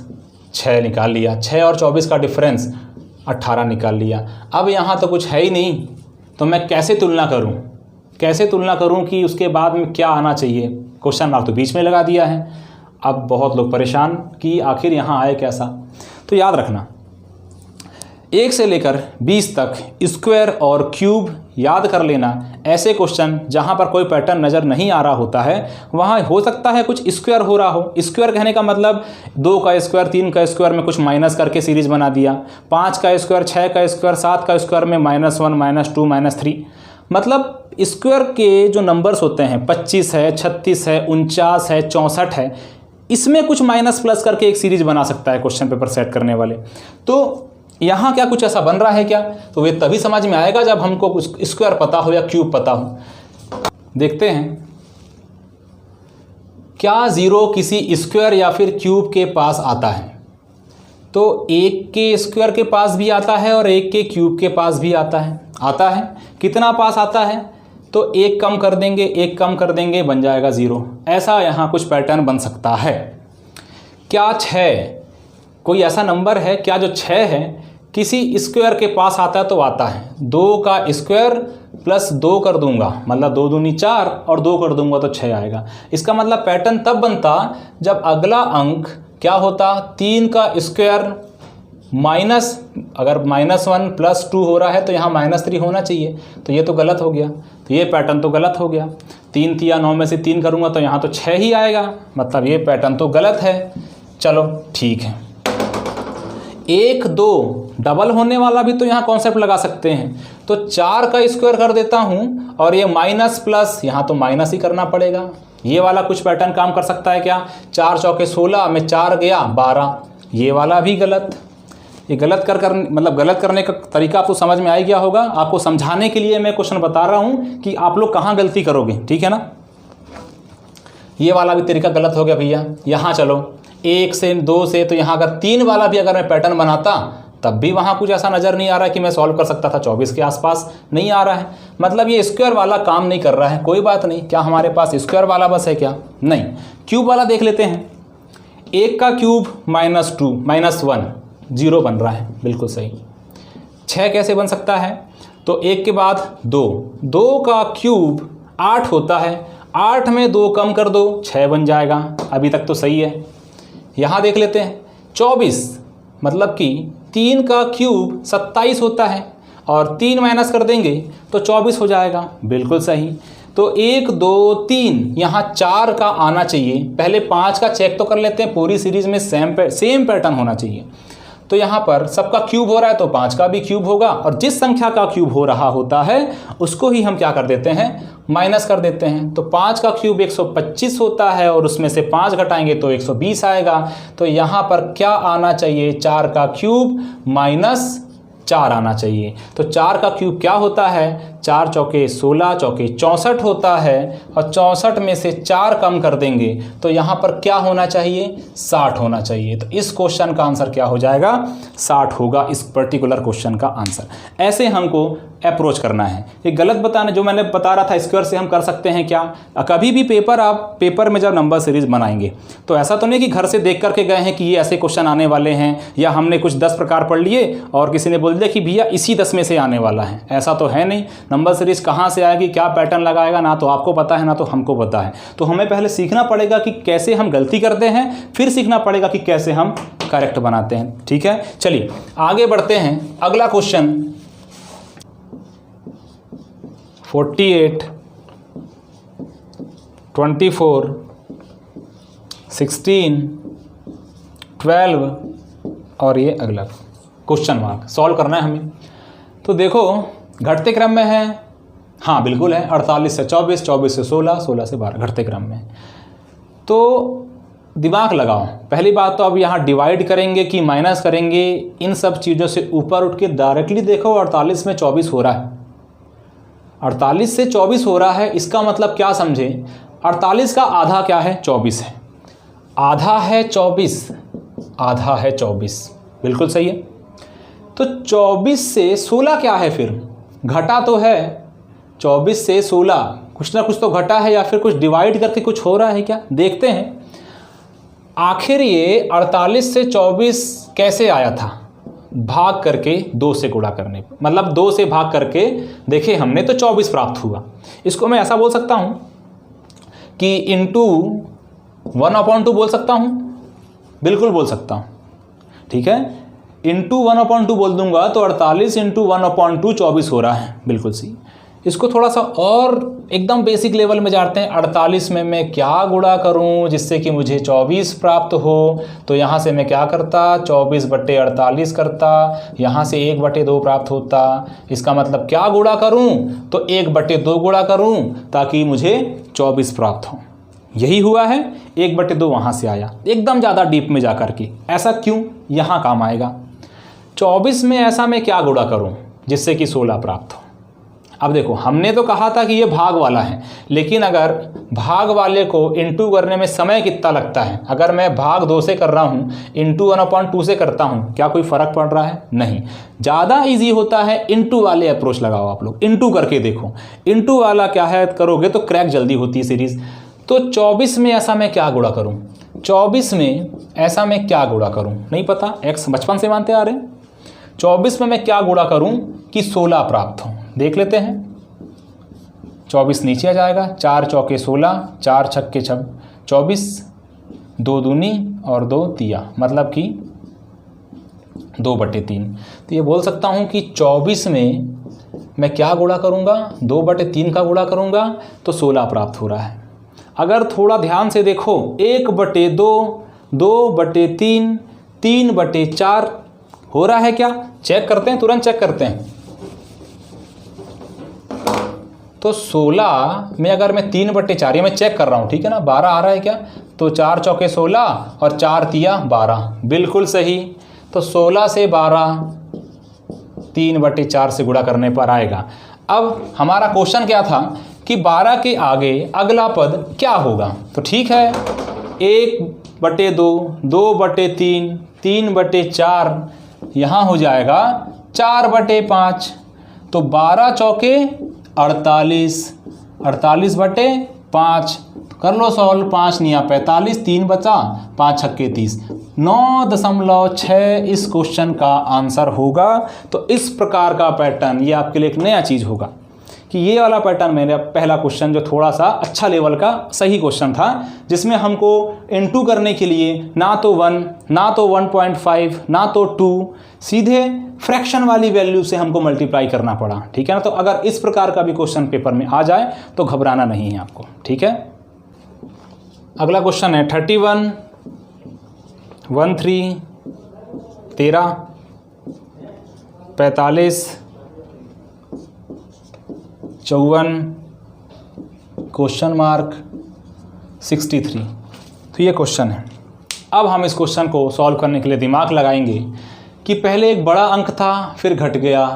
6 निकाल लिया, 6 और 24 का डिफरेंस 18 निकाल लिया। अब यहाँ तो कुछ है ही नहीं, तो मैं कैसे तुलना करूँ कि उसके बाद में क्या आना चाहिए। क्वेश्चन मार्क तो बीच में लगा दिया है। अब बहुत लोग परेशान कि आखिर यहाँ आए कैसा। तो याद रखना 1 से लेकर 20 तक स्क्वायर और क्यूब याद कर लेना। ऐसे क्वेश्चन जहाँ पर कोई पैटर्न नज़र नहीं आ रहा होता है वहाँ हो सकता है कुछ स्क्वायर हो रहा हो। स्क्वायर कहने का मतलब 2 का स्क्वायर, 3 का स्क्वायर में कुछ माइनस करके सीरीज बना दिया, 5 का स्क्वायर, 6 का स्क्वायर, 7 का स्क्वायर में -1, -2, -3। मतलब स्क्वायर के जो नंबर्स होते हैं 25 है, 36 है, 49 है, 64 है, इसमें कुछ माइनस प्लस करके एक सीरीज बना सकता है क्वेश्चन पेपर सेट करने वाले। तो यहाँ क्या कुछ ऐसा बन रहा है क्या, तो वे तभी समझ में आएगा जब हमको कुछ स्क्वायर पता हो या क्यूब पता हो। देखते हैं क्या 0 किसी स्क्वायर या फिर क्यूब के पास आता है। तो 1 के स्क्वायर के पास भी आता है और 1 के क्यूब के पास भी आता है। कितना पास आता है, तो 1 कम कर देंगे, 1 कम कर देंगे, बन जाएगा 0। ऐसा यहाँ कुछ पैटर्न बन सकता है। क्या 6 कोई ऐसा नंबर है क्या जो 6 है किसी स्क्वायर के पास आता है, तो आता है। 2 का स्क्वायर प्लस 2 कर दूंगा, मतलब 2 दूनी 4 और 2 कर दूंगा तो 6 आएगा। इसका मतलब पैटर्न तब बनता जब अगला अंक क्या होता, 3 का स्क्वायर माइनस, अगर -1 + 2 हो रहा है तो यहाँ -3 होना चाहिए। तो ये तो गलत हो गया, तो ये पैटर्न तो गलत हो गया। 3 तिया 9 में से 3 करूँगा तो यहाँ तो 6 ही आएगा, मतलब ये पैटर्न तो गलत है। चलो ठीक है। 1, 2 डबल होने वाला भी तो यहाँ कॉन्सेप्ट लगा सकते हैं। तो 4 का स्क्वायर कर देता हूँ और ये माइनस प्लस, यहाँ तो माइनस ही करना पड़ेगा। ये वाला कुछ पैटर्न काम कर सकता है क्या, 4 चौके 16 में 4 गया 12, ये वाला भी गलत। ये गलत गलत करने का तरीका आपको समझ में आ गया होगा। आपको समझाने के लिए मैं क्वेश्चन बता रहा हूँ कि आप लोग कहाँ गलती करोगे, ठीक है ना। ये वाला भी तरीका गलत हो गया भैया। यहाँ चलो 1 से 2 से, तो यहाँ अगर 3 वाला भी अगर मैं पैटर्न बनाता तब भी वहाँ कुछ ऐसा नज़र नहीं आ रहा है कि मैं सॉल्व कर सकता था। 24 के आसपास नहीं आ रहा है, मतलब ये स्क्वायर वाला काम नहीं कर रहा है। कोई बात नहीं, क्या हमारे पास स्क्वायर वाला बस है क्या, नहीं। क्यूब वाला देख लेते हैं। 1 का क्यूब -2, -1, 0 बन रहा है, बिल्कुल सही। 6 कैसे बन सकता है, तो 1 के बाद 2 का क्यूब 8 होता है, 8 में 2 कम कर दो 6 बन जाएगा। अभी तक तो सही है। यहाँ देख लेते हैं 24, मतलब कि 3 का क्यूब 27 होता है और 3 माइनस कर देंगे तो 24 हो जाएगा, बिल्कुल सही। तो 1, 2, 3 यहाँ 4 का आना चाहिए। पहले 5 का चेक तो कर लेते हैं, पूरी सीरीज में सेम पैटर्न होना चाहिए। तो यहाँ पर सबका क्यूब हो रहा है तो 5 का भी क्यूब होगा, और जिस संख्या का क्यूब हो रहा होता है उसको ही हम क्या कर देते हैं, माइनस कर देते हैं। तो 5 का क्यूब 125 होता है और उसमें से 5 घटाएंगे तो 120 आएगा। तो यहाँ पर क्या आना चाहिए, 4 का क्यूब -4 आना चाहिए। तो 4 का क्यूब क्या होता है, 4 चौके 16, चौके 64 होता है, और 64 में से 4 कम कर देंगे तो यहाँ पर क्या होना चाहिए, 60 होना चाहिए। तो इस क्वेश्चन का आंसर क्या हो जाएगा, 60 होगा इस पर्टिकुलर क्वेश्चन का आंसर। ऐसे हमको अप्रोच करना है। ये गलत बताने जो मैंने बता रहा था स्क्वायर से हम कर सकते हैं क्या, कभी भी पेपर में जब नंबर सीरीज बनाएंगे तो ऐसा तो नहीं कि घर से देख करके गए हैं कि ये ऐसे क्वेश्चन आने वाले हैं, या हमने कुछ 10 प्रकार पढ़ लिए और किसी ने बोल दिया कि भैया इसी 10 में से आने वाला है। ऐसा तो है नहीं। नंबर सीरीज कहाँ से आएगी, क्या पैटर्न लगाएगा, ना तो आपको पता है ना तो हमको पता है। तो हमें पहले सीखना पड़ेगा कि कैसे हम गलती करते हैं, फिर सीखना पड़ेगा कि कैसे हम करेक्ट बनाते हैं। ठीक है, चलिए आगे बढ़ते हैं। अगला क्वेश्चन 48, 24, 16, 12 और ये अगला क्वेश्चन मार्क सॉल्व करना है हमें। तो देखो घटते क्रम में है, हाँ बिल्कुल है, 48 से 24, 24 से 16, 16 से 12 घटते क्रम में। तो दिमाग लगाओ, पहली बात तो अब यहाँ डिवाइड करेंगे कि माइनस करेंगे, इन सब चीज़ों से ऊपर उठ के डायरेक्टली देखो 48 में 24 हो रहा है, 48 से 24 हो रहा है, इसका मतलब क्या समझे, 48 का आधा क्या है, 24 है, आधा है 24, आधा है 24, बिल्कुल सही है। तो 24 से 16 क्या है, फिर घटा तो है, 24 से 16 कुछ ना कुछ तो घटा है, या फिर कुछ डिवाइड करके कुछ हो रहा है क्या, देखते हैं। आखिर ये 48 से 24 कैसे आया था, भाग करके 2 से गुणा करने पर, मतलब 2 से भाग करके देखे हमने तो 24 प्राप्त हुआ। इसको मैं ऐसा बोल सकता हूँ कि इंटू 1/2 बोल सकता हूँ, बिल्कुल बोल सकता हूँ। ठीक है, इंटू 1/2 बोल दूंगा तो 48 इंटू 1/2 24 हो रहा है, बिल्कुल सही। इसको थोड़ा सा और एकदम बेसिक लेवल में जाते हैं। 48 में मैं क्या गुणा करूं जिससे कि मुझे 24 प्राप्त हो, तो यहाँ से मैं क्या करता, 24/48 करता, यहाँ से 1/2 प्राप्त होता। इसका मतलब क्या गुणा करूं, तो 1/2 गुणा करूं ताकि मुझे 24 प्राप्त हो। यही हुआ है, 1/2 वहाँ से आया, एकदम ज़्यादा डीप में जा कर के। ऐसा क्यों, यहाँ काम आएगा। 24 में ऐसा मैं क्या गुणा करूं जिससे कि 16 प्राप्त हो। अब देखो हमने तो कहा था कि ये भाग वाला है, लेकिन अगर भाग वाले को इंटू करने में समय कितना लगता है, अगर मैं भाग 2 से कर रहा हूँ इंटू 1/2 से करता हूँ, क्या कोई फ़र्क पड़ रहा है, नहीं। ज़्यादा इजी होता है इंटू वाले अप्रोच लगाओ आप लोग, इंटू करके देखो। इंटू वाला क्या है, करोगे तो क्रैक जल्दी होती है सीरीज़। तो 24 में ऐसा मैं क्या गुणा करूँ, 24 में ऐसा मैं क्या गुणा करूँ, नहीं पता, एक्स बचपन से मानते आ रहे हैं। 24 में मैं क्या गुणा करूँ कि 16 प्राप्त हो, देख लेते हैं। 24 नीचे आ जाएगा, 4 चौके 16, 4 छक्के 24, 2 दूनी और 2 तिया, मतलब कि 2/3। तो ये बोल सकता हूँ कि 24 में मैं क्या गुणा करूँगा, 2/3 का गुणा करूँगा तो 16 प्राप्त हो रहा है। अगर थोड़ा ध्यान से देखो, 1/2, 2/3, 3/4 हो रहा है क्या, चेक करते हैं, तुरंत चेक करते हैं। तो 16 में अगर मैं 3/4, ये मैं चेक कर रहा हूँ, ठीक है ना, 12 आ रहा है क्या, तो 4 चौके 16 और 4 तिया 12, बिल्कुल सही। तो 16 से 12 3/4 से गुणा करने पर आएगा। अब हमारा क्वेश्चन क्या था कि 12 के आगे अगला पद क्या होगा, तो ठीक है, 1/2, 2/3, 3/4, यहाँ हो जाएगा 4/5। तो 12 चौके 48, 48/5, कर लो सॉल्व, 5 निया 45, 3 बचा, 5 छक्के 30, 9.6 इस क्वेश्चन का आंसर होगा। तो इस प्रकार का पैटर्न ये आपके लिए एक नया चीज़ होगा कि ये वाला पैटर्न मेरा पहला क्वेश्चन जो थोड़ा सा अच्छा लेवल का सही क्वेश्चन था, जिसमें हमको इनटू करने के लिए ना तो 1, ना तो 1.5, ना तो 2, सीधे फ्रैक्शन वाली वैल्यू से हमको मल्टीप्लाई करना पड़ा। ठीक है ना, तो अगर इस प्रकार का भी क्वेश्चन पेपर में आ जाए तो घबराना नहीं है आपको। ठीक है, अगला क्वेश्चन है 31, 13, 13, 45, 54, क्वेश्चन मार्क 63। तो ये क्वेश्चन है। अब हम इस क्वेश्चन को सॉल्व करने के लिए दिमाग लगाएंगे कि पहले एक बड़ा अंक था, फिर घट गया,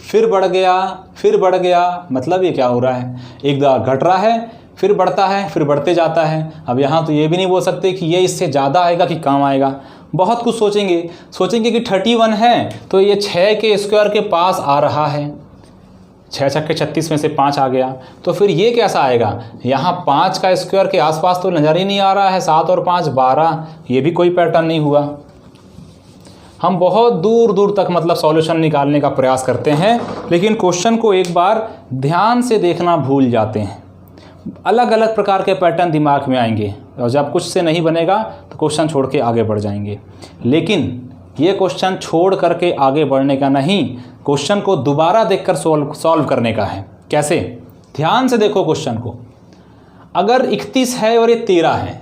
फिर बढ़ गया, फिर बढ़ गया, मतलब ये क्या हो रहा है, एक बार घट रहा है, फिर बढ़ता है, फिर बढ़ते जाता है। अब यहाँ तो ये भी नहीं बोल सकते कि ये इससे ज़्यादा आएगा कि कम आएगा, बहुत कुछ सोचेंगे कि 31 है तो ये 6 के स्क्वायर के पास आ रहा है, 6 छक्के 36 में से 5 आ गया, तो फिर ये कैसा आएगा, यहाँ 5 का स्क्वायर के आसपास तो नज़र ही नहीं आ रहा है, 7 और 5 12, ये भी कोई पैटर्न नहीं हुआ। हम बहुत दूर दूर तक मतलब सॉल्यूशन निकालने का प्रयास करते हैं, लेकिन क्वेश्चन को एक बार ध्यान से देखना भूल जाते हैं। अलग अलग प्रकार के पैटर्न दिमाग में आएंगे और जब कुछ से नहीं बनेगा तो क्वेश्चन छोड़ के आगे बढ़ जाएंगे। लेकिन ये क्वेश्चन छोड़ करके आगे बढ़ने का नहीं, क्वेश्चन को दोबारा देखकर सॉल्व करने का है। कैसे? ध्यान से देखो क्वेश्चन को। अगर 31 है और ये 13 है,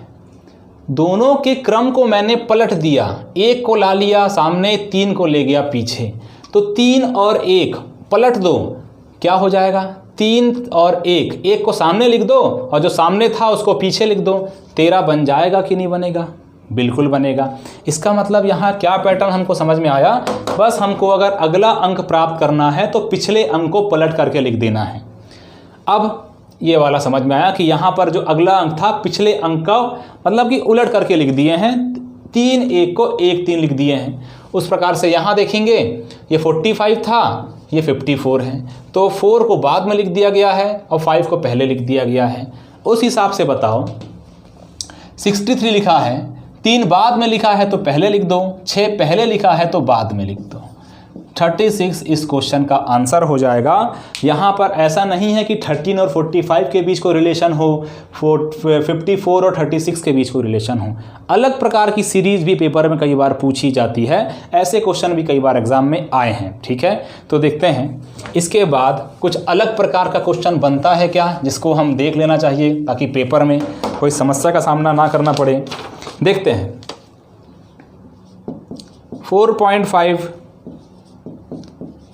दोनों के क्रम को मैंने पलट दिया, एक को ला लिया सामने, 3 को ले गया पीछे, तो 3 और 1 पलट दो, क्या हो जाएगा? 3 और 1, 1 को सामने लिख दो और जो सामने था उसको पीछे लिख दो, 13 बन जाएगा कि नहीं बनेगा? बिल्कुल बनेगा। इसका मतलब यहाँ क्या पैटर्न हमको समझ में आया? बस हमको अगर अगला अंक प्राप्त करना है तो पिछले अंक को पलट करके लिख देना है। अब ये वाला समझ में आया कि यहाँ पर जो अगला अंक था पिछले अंक का मतलब कि उलट करके लिख दिए हैं, 3 1 को 1 3 लिख दिए हैं। उस प्रकार से यहाँ देखेंगे ये 45 था, ये 54 है, तो 4 को बाद में लिख दिया गया है और 5 को पहले लिख दिया गया है। उस हिसाब से बताओ 63 लिखा है, 3 बाद में लिखा है तो पहले लिख दो, 6 पहले लिखा है तो बाद में लिख दो। 36 इस क्वेश्चन का आंसर हो जाएगा। यहाँ पर ऐसा नहीं है कि 13 और 45 के बीच कोई रिलेशन हो, 54 और 36 के बीच कोई रिलेशन हो। अलग प्रकार की सीरीज़ भी पेपर में कई बार पूछी जाती है, ऐसे क्वेश्चन भी कई बार एग्जाम में आए हैं। ठीक है, तो देखते हैं इसके बाद कुछ अलग प्रकार का क्वेश्चन बनता है क्या, जिसको हम देख लेना चाहिए ताकि पेपर में कोई समस्या का सामना ना करना पड़े। देखते हैं 4.5,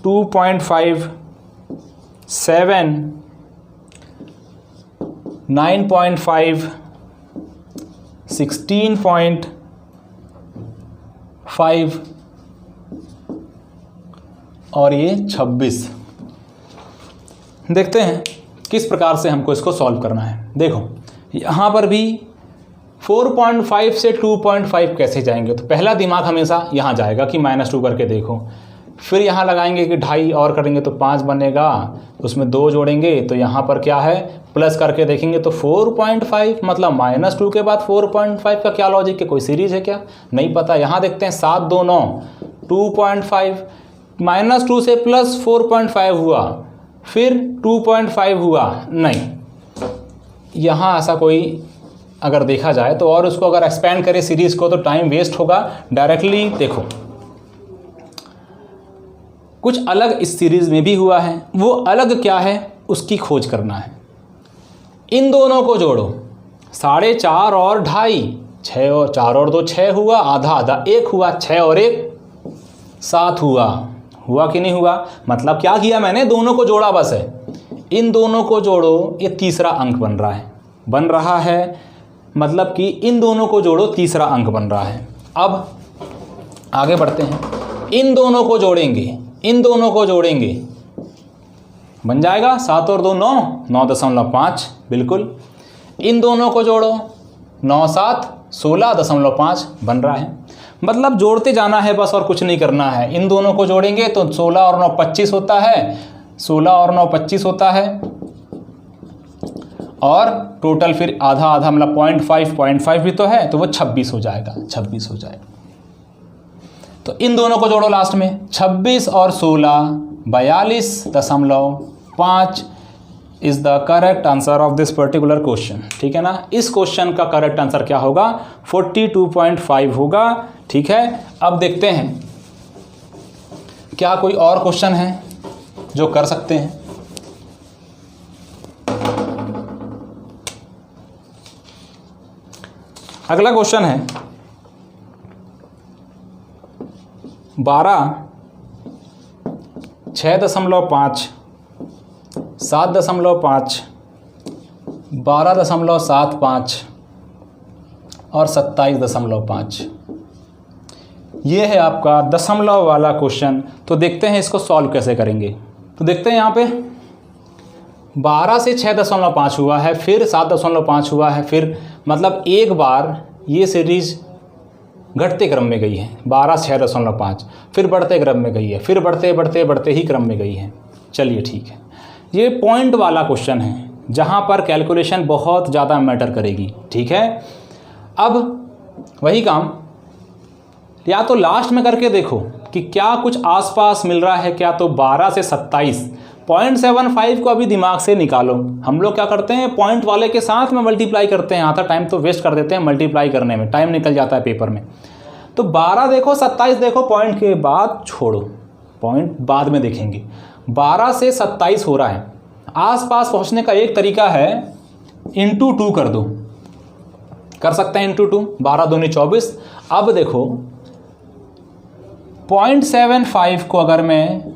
2.5, 7, 9.5, 16.5 और ये 26। देखते हैं किस प्रकार से हमको इसको सॉल्व करना है। देखो यहाँ पर भी 4.5 से 2.5 कैसे जाएंगे, तो पहला दिमाग हमेशा यहाँ जाएगा कि -2 करके देखो, फिर यहाँ लगाएंगे कि 2.5 और करेंगे तो 5 बनेगा, उसमें 2 जोड़ेंगे तो यहाँ पर क्या है प्लस करके देखेंगे तो 4.5 मतलब -2 के बाद 4.5 का क्या लॉजिक है? कोई सीरीज है क्या? नहीं पता। यहाँ देखते हैं 7 2 9, 2.5 -2 से प्लस 4.5 हुआ, फिर 2.5 हुआ, नहीं। यहाँ ऐसा कोई अगर देखा जाए तो, और उसको अगर एक्सपेंड करें सीरीज़ को तो टाइम वेस्ट होगा। डायरेक्टली देखो कुछ अलग इस सीरीज़ में भी हुआ है, वो अलग क्या है उसकी खोज करना है। इन दोनों को जोड़ो, 4.5 और 2.5, 6 और 4 और 2 6 हुआ, आधा आधा 1 हुआ, 6 और 1 7 हुआ। हुआ कि नहीं हुआ? मतलब क्या किया मैंने? दोनों को जोड़ा बस है। इन दोनों को जोड़ो, ये तीसरा अंक बन रहा है, मतलब कि इन दोनों को जोड़ो, तीसरा अंक बन रहा है। अब आगे बढ़ते हैं, इन दोनों को जोड़ेंगे, इन दोनों को जोड़ेंगे, बन जाएगा 7 और 2 9, 9.5 बिल्कुल। इन दोनों को जोड़ो, 9 7 16.5 बन रहा है। मतलब जोड़ते जाना है बस और कुछ नहीं करना है। इन दोनों को जोड़ेंगे तो 16 और 9 25 होता है, 16 और 9 25 होता है, और टोटल फिर आधा आधा मतलब 0.5 भी तो है, तो वो 26 हो जाएगा, 26 हो जाएगा। तो इन दोनों को जोड़ो लास्ट में, 26 और 16 42.5 is the correct answer of this particular question. ठीक है ना? इस क्वेश्चन का करेक्ट आंसर क्या होगा? 42.5 होगा। ठीक है, अब देखते हैं क्या कोई और क्वेश्चन है जो कर सकते हैं। अगला क्वेश्चन है 12, 6.5, 7.5, 12.75 और 27.5। ये है आपका दशमलव वाला क्वेश्चन। तो देखते हैं इसको सॉल्व कैसे करेंगे। तो देखते हैं यहाँ पे 12 से 6.5 हुआ है, फिर 7.5 हुआ है, फिर मतलब एक बार ये सीरीज़ घटते क्रम में गई है, 12 6.5, फिर बढ़ते क्रम में गई है, फिर बढ़ते बढ़ते बढ़ते ही क्रम में गई है। चलिए ठीक है, ये पॉइंट वाला क्वेश्चन है जहाँ पर कैलकुलेशन बहुत ज़्यादा मैटर करेगी। ठीक है, अब वही काम या तो लास्ट में करके देखो कि क्या कुछ आसपास मिल रहा है क्या। तो 12 से 27 0.75 को अभी दिमाग से निकालो। हम लोग क्या करते हैं, पॉइंट वाले के साथ में मल्टीप्लाई करते हैं, आधा टाइम तो वेस्ट कर देते हैं मल्टीप्लाई करने में, टाइम निकल जाता है पेपर में। तो 12 देखो, 27 देखो, पॉइंट के बाद छोड़ो, पॉइंट बाद में देखेंगे। 12 से 27 हो रहा है, आसपास पहुंचने का एक तरीका है इंटू 2 कर दो, कर सकते हैं इंटू 2, 12 दूनी 24। अब देखो 0.75 को अगर मैं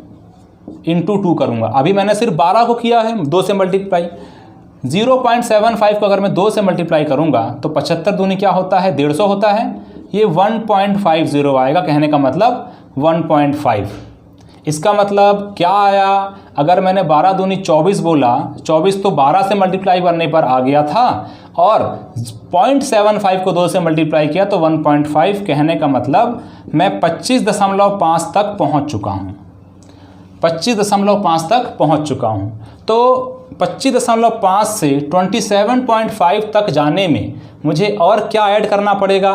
इंटू 2 करूँगा, अभी मैंने सिर्फ 12 को किया है 2 से मल्टीप्लाई, 0.75 को अगर मैं 2 से मल्टीप्लाई करूँगा तो 75 दूनी क्या होता है, 150 होता है, ये 1.50 आएगा, कहने का मतलब 1.5। इसका मतलब क्या आया, अगर मैंने 12 दूनी 24 बोला, 24 तो 12 से मल्टीप्लाई करने पर आ गया था, और 0.75 को 2 से मल्टीप्लाई किया तो 1.5, कहने का मतलब मैं 25.5 तक पहुंच चुका हूं, 25.5 तक पहुंच चुका हूं। तो 25.5 से 27.5 तक जाने में मुझे और क्या ऐड करना पड़ेगा,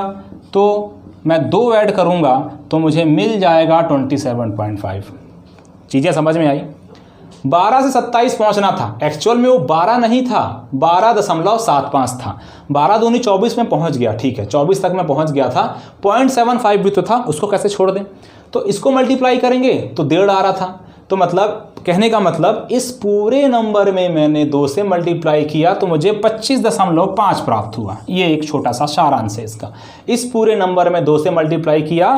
तो मैं 2 ऐड करूंगा तो मुझे मिल जाएगा 27.5। चीज़ें समझ में आई। 12 से 27 पहुंचना था, एक्चुअल में वो 12 नहीं था, 12.75 था। 12 दूनी 24 में पहुंच गया, ठीक है, 24 तक मैं पहुंच गया था, 0.75 भी तो था, उसको कैसे छोड़ दें। तो इसको मल्टीप्लाई करेंगे तो 1.5 आ रहा था, तो मतलब कहने का मतलब इस पूरे नंबर में मैंने 2 से मल्टीप्लाई किया तो मुझे 25.5 प्राप्त हुआ। ये एक छोटा सा सारांश है इसका। इस पूरे नंबर में 2 से मल्टीप्लाई किया,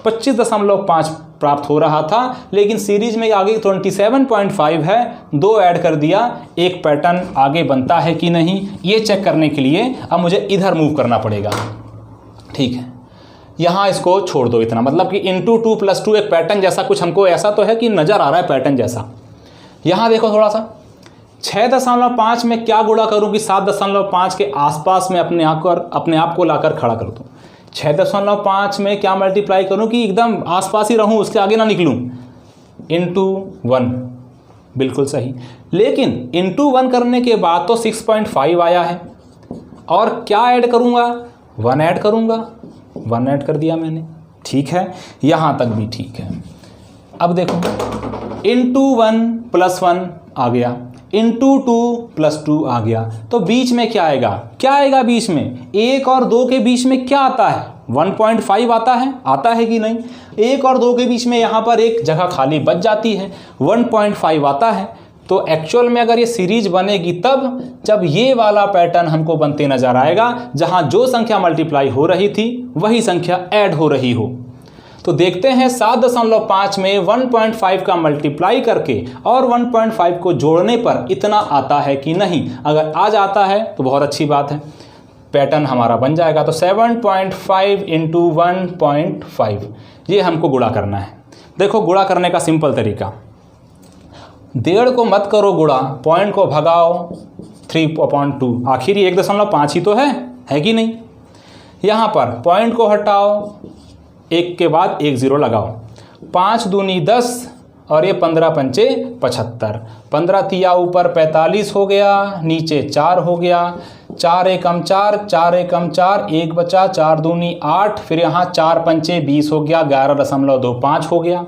25.5 प्राप्त हो रहा था, लेकिन सीरीज में आगे 27.5 है, 2 ऐड कर दिया, एक पैटर्न आगे बनता है कि नहीं ये चेक करने के लिए अब मुझे इधर मूव करना पड़ेगा। ठीक है, यहाँ इसको छोड़ दो इतना, मतलब कि इंटू 2 + 2 एक पैटर्न जैसा कुछ हमको ऐसा तो है कि नज़र आ रहा है पैटर्न जैसा। यहाँ देखो थोड़ा सा, 6.5 में क्या गुणा करूँ कि 7.5 के आसपास में अपने आप को लाकर खड़ा कर दूँ। 6.5 में क्या मल्टीप्लाई करूँ कि एकदम आसपास ही रहूँ, उसके आगे ना निकलूँ, इंटू 1, बिल्कुल सही। लेकिन इंटू 1 करने के बाद तो 6.5 आया है, और क्या ऐड करूँगा, 1 ऐड करूँगा, 1 ऐड कर दिया मैंने, ठीक है, यहाँ तक भी ठीक है। अब देखो इंटू 1 + 1 आ गया, इंटू 2 + 2 आ गया, तो बीच में क्या आएगा, क्या आएगा बीच में, 1 और 2 के बीच में क्या आता है, 1.5 आता है कि नहीं। 1 और 2 के बीच में यहाँ पर एक जगह खाली बच जाती है, 1.5 आता है। तो एक्चुअल में अगर ये सीरीज बनेगी तब जब ये वाला पैटर्न हमको बनते नजर आएगा, जहाँ जो संख्या मल्टीप्लाई हो रही थी वही संख्या ऐड हो रही हो। तो देखते हैं 7.5 में 1.5 का मल्टीप्लाई करके और 1.5 को जोड़ने पर इतना आता है कि नहीं। अगर आ जाता है तो बहुत अच्छी बात है, पैटर्न हमारा बन जाएगा। तो 7.5 × 1.5 ये हमको गुणा करना है। देखो गुणा करने का सिंपल तरीका, 1.5 को मत करो गुणा, पॉइंट को भगाओ 3/2, आखिर ये 1.5 ही तो है कि नहीं। यहाँ पर पॉइंट को हटाओ, 1 के बाद 1 0 लगाओ, 5 दूनी 10 और ये 15 पंचे 75, 15 तिया ऊपर 45 हो गया, नीचे 4 हो गया, 4 एकम 4, 4 एकम 4, 1 बचा, 4 दूनी 8, फिर यहाँ 4 पंचे 20 हो गया, 11.25 हो गया,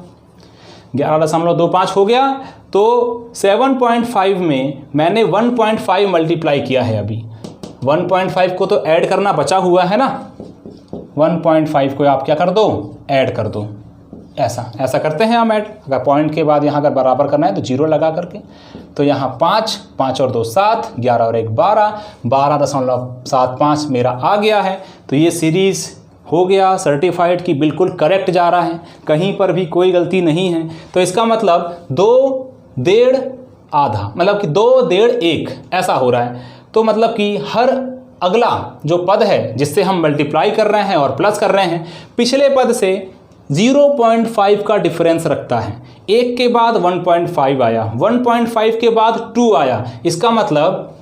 11.25 हो गया। तो 7.5 में मैंने 1.5 मल्टीप्लाई किया है, अभी 1.5 को तो ऐड करना बचा हुआ है ना, 1.5 को आप क्या कर दो, ऐड कर दो। ऐसा करते हैं हम ऐड। अगर पॉइंट के बाद यहाँ अगर बराबर करना है तो 0 लगा करके, तो यहाँ 5, 5 और 2 7, 11 और 1 12, 12.75 मेरा आ गया है। तो ये सीरीज़ हो गया सर्टिफाइड की बिल्कुल करेक्ट जा रहा है, कहीं पर भी कोई गलती नहीं है। तो इसका मतलब 2, 1.5 आधा, मतलब कि 2, 1.5 1 ऐसा हो रहा है। तो मतलब कि हर अगला जो पद है जिससे हम मल्टीप्लाई कर रहे हैं और प्लस कर रहे हैं, पिछले पद से 0.5 का डिफरेंस रखता है। 1 के बाद 1.5 आया, 1.5 के बाद 2 आया, इसका मतलब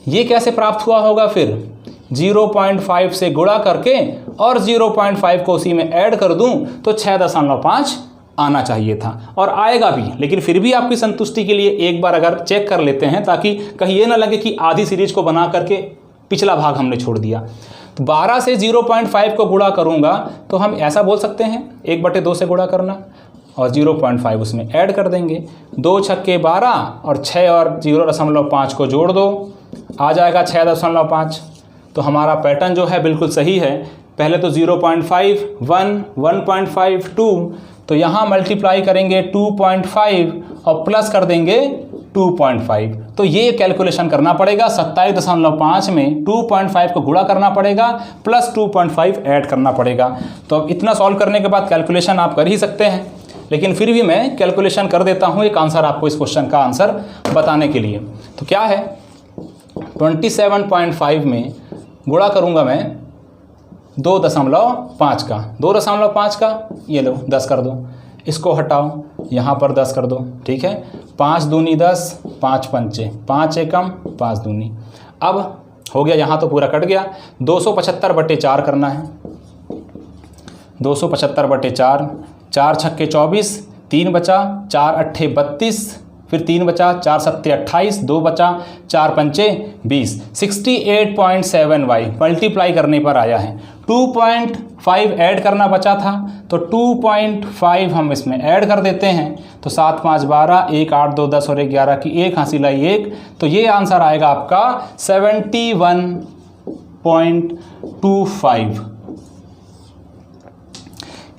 ये कैसे प्राप्त हुआ होगा, फिर 0.5 से गुणा करके और 0.5 को उसी में ऐड कर दूं तो 6.5 आना चाहिए था, और आएगा भी। लेकिन फिर भी आपकी संतुष्टि के लिए एक बार अगर चेक कर लेते हैं, ताकि कहीं ये ना लगे कि आधी सीरीज को बना करके पिछला भाग हमने छोड़ दिया। तो 12 से 0.5 को गुणा करूंगा तो हम ऐसा बोल सकते हैं 1/2 से गुणा करना, और 0.5 उसमें ऐड कर देंगे। 2 छक्के 12 और 6 और 0.5 को जोड़ दो, आ जाएगा 6.5। तो हमारा पैटर्न जो है बिल्कुल सही है। पहले तो 0.5, 1, 1.5, 2, तो यहाँ मल्टीप्लाई करेंगे 2.5 और प्लस कर देंगे 2.5। तो ये कैलकुलेशन करना पड़ेगा। 27.5 में 2.5 को गुणा करना पड़ेगा प्लस 2.5 ऐड करना पड़ेगा। तो अब इतना सॉल्व करने के बाद कैलकुलेशन आप कर ही सकते हैं, लेकिन फिर भी मैं कैलकुलेशन कर देता हूँ एक आंसर आपको इस क्वेश्चन का आंसर बताने के लिए। तो क्या है, 27.5 में गुणा करूँगा मैं 2.5 का, 2.5 का ये लो 10 कर दो, इसको हटाओ यहाँ पर 10 कर दो, ठीक है। 5 दूनी 10, 5 पंचे 5 एकम 5 दूनी। अब हो गया, यहाँ तो पूरा कट गया। 275/4 करना है। 275/4, 4 छक्के 24, 3 बचा, 4 अट्ठे 32, फिर 3 बचा, 4 सत्ते 28, 2 बचा, 4 पंचे 20। 68.7y मल्टीप्लाई करने पर आया है। 2.5 ऐड करना बचा था, तो 2.5 हम इसमें ऐड कर देते हैं। तो 7 5 12, 1 8 2 10 और 1 11 की 1 हासिल आई 1। तो ये आंसर आएगा आपका 71.25।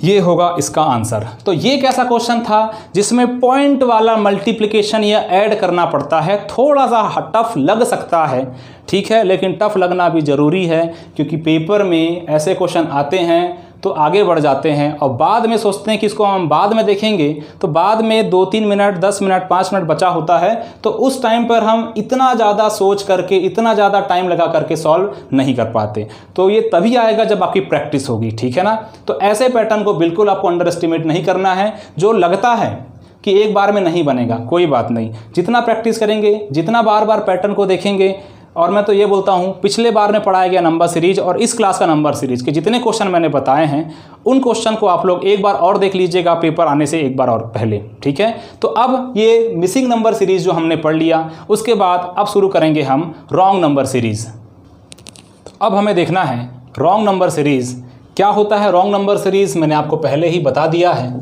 ये होगा इसका आंसर। तो ये कैसा क्वेश्चन था जिसमें पॉइंट वाला मल्टीप्लिकेशन या ऐड करना पड़ता है। थोड़ा सा टफ लग सकता है, ठीक है, लेकिन टफ लगना भी ज़रूरी है, क्योंकि पेपर में ऐसे क्वेश्चन आते हैं तो आगे बढ़ जाते हैं और बाद में सोचते हैं कि इसको हम बाद में देखेंगे। तो बाद में 2-3 मिनट, 10 मिनट, 5 मिनट बचा होता है, तो उस टाइम पर हम इतना ज़्यादा सोच करके, इतना ज़्यादा टाइम लगा करके सॉल्व नहीं कर पाते। तो ये तभी आएगा जब आपकी प्रैक्टिस होगी, ठीक है ना। तो ऐसे पैटर्न को बिल्कुल आपको अंडर एस्टिमेट नहीं करना है। जो लगता है कि एक बार में नहीं बनेगा, कोई बात नहीं, जितना प्रैक्टिस करेंगे, जितना बार बार पैटर्न को देखेंगे। और मैं तो ये बोलता हूँ, पिछले बार में पढ़ाया गया नंबर सीरीज और इस क्लास का नंबर सीरीज के जितने क्वेश्चन मैंने बताए हैं, उन क्वेश्चन को आप लोग एक बार और देख लीजिएगा पेपर आने से एक बार और पहले, ठीक है। तो अब ये मिसिंग नंबर सीरीज जो हमने पढ़ लिया, उसके बाद अब शुरू करेंगे हम रॉन्ग नंबर सीरीज। तो अब हमें देखना है रॉन्ग नंबर सीरीज क्या होता है। रॉन्ग नंबर सीरीज मैंने आपको पहले ही बता दिया है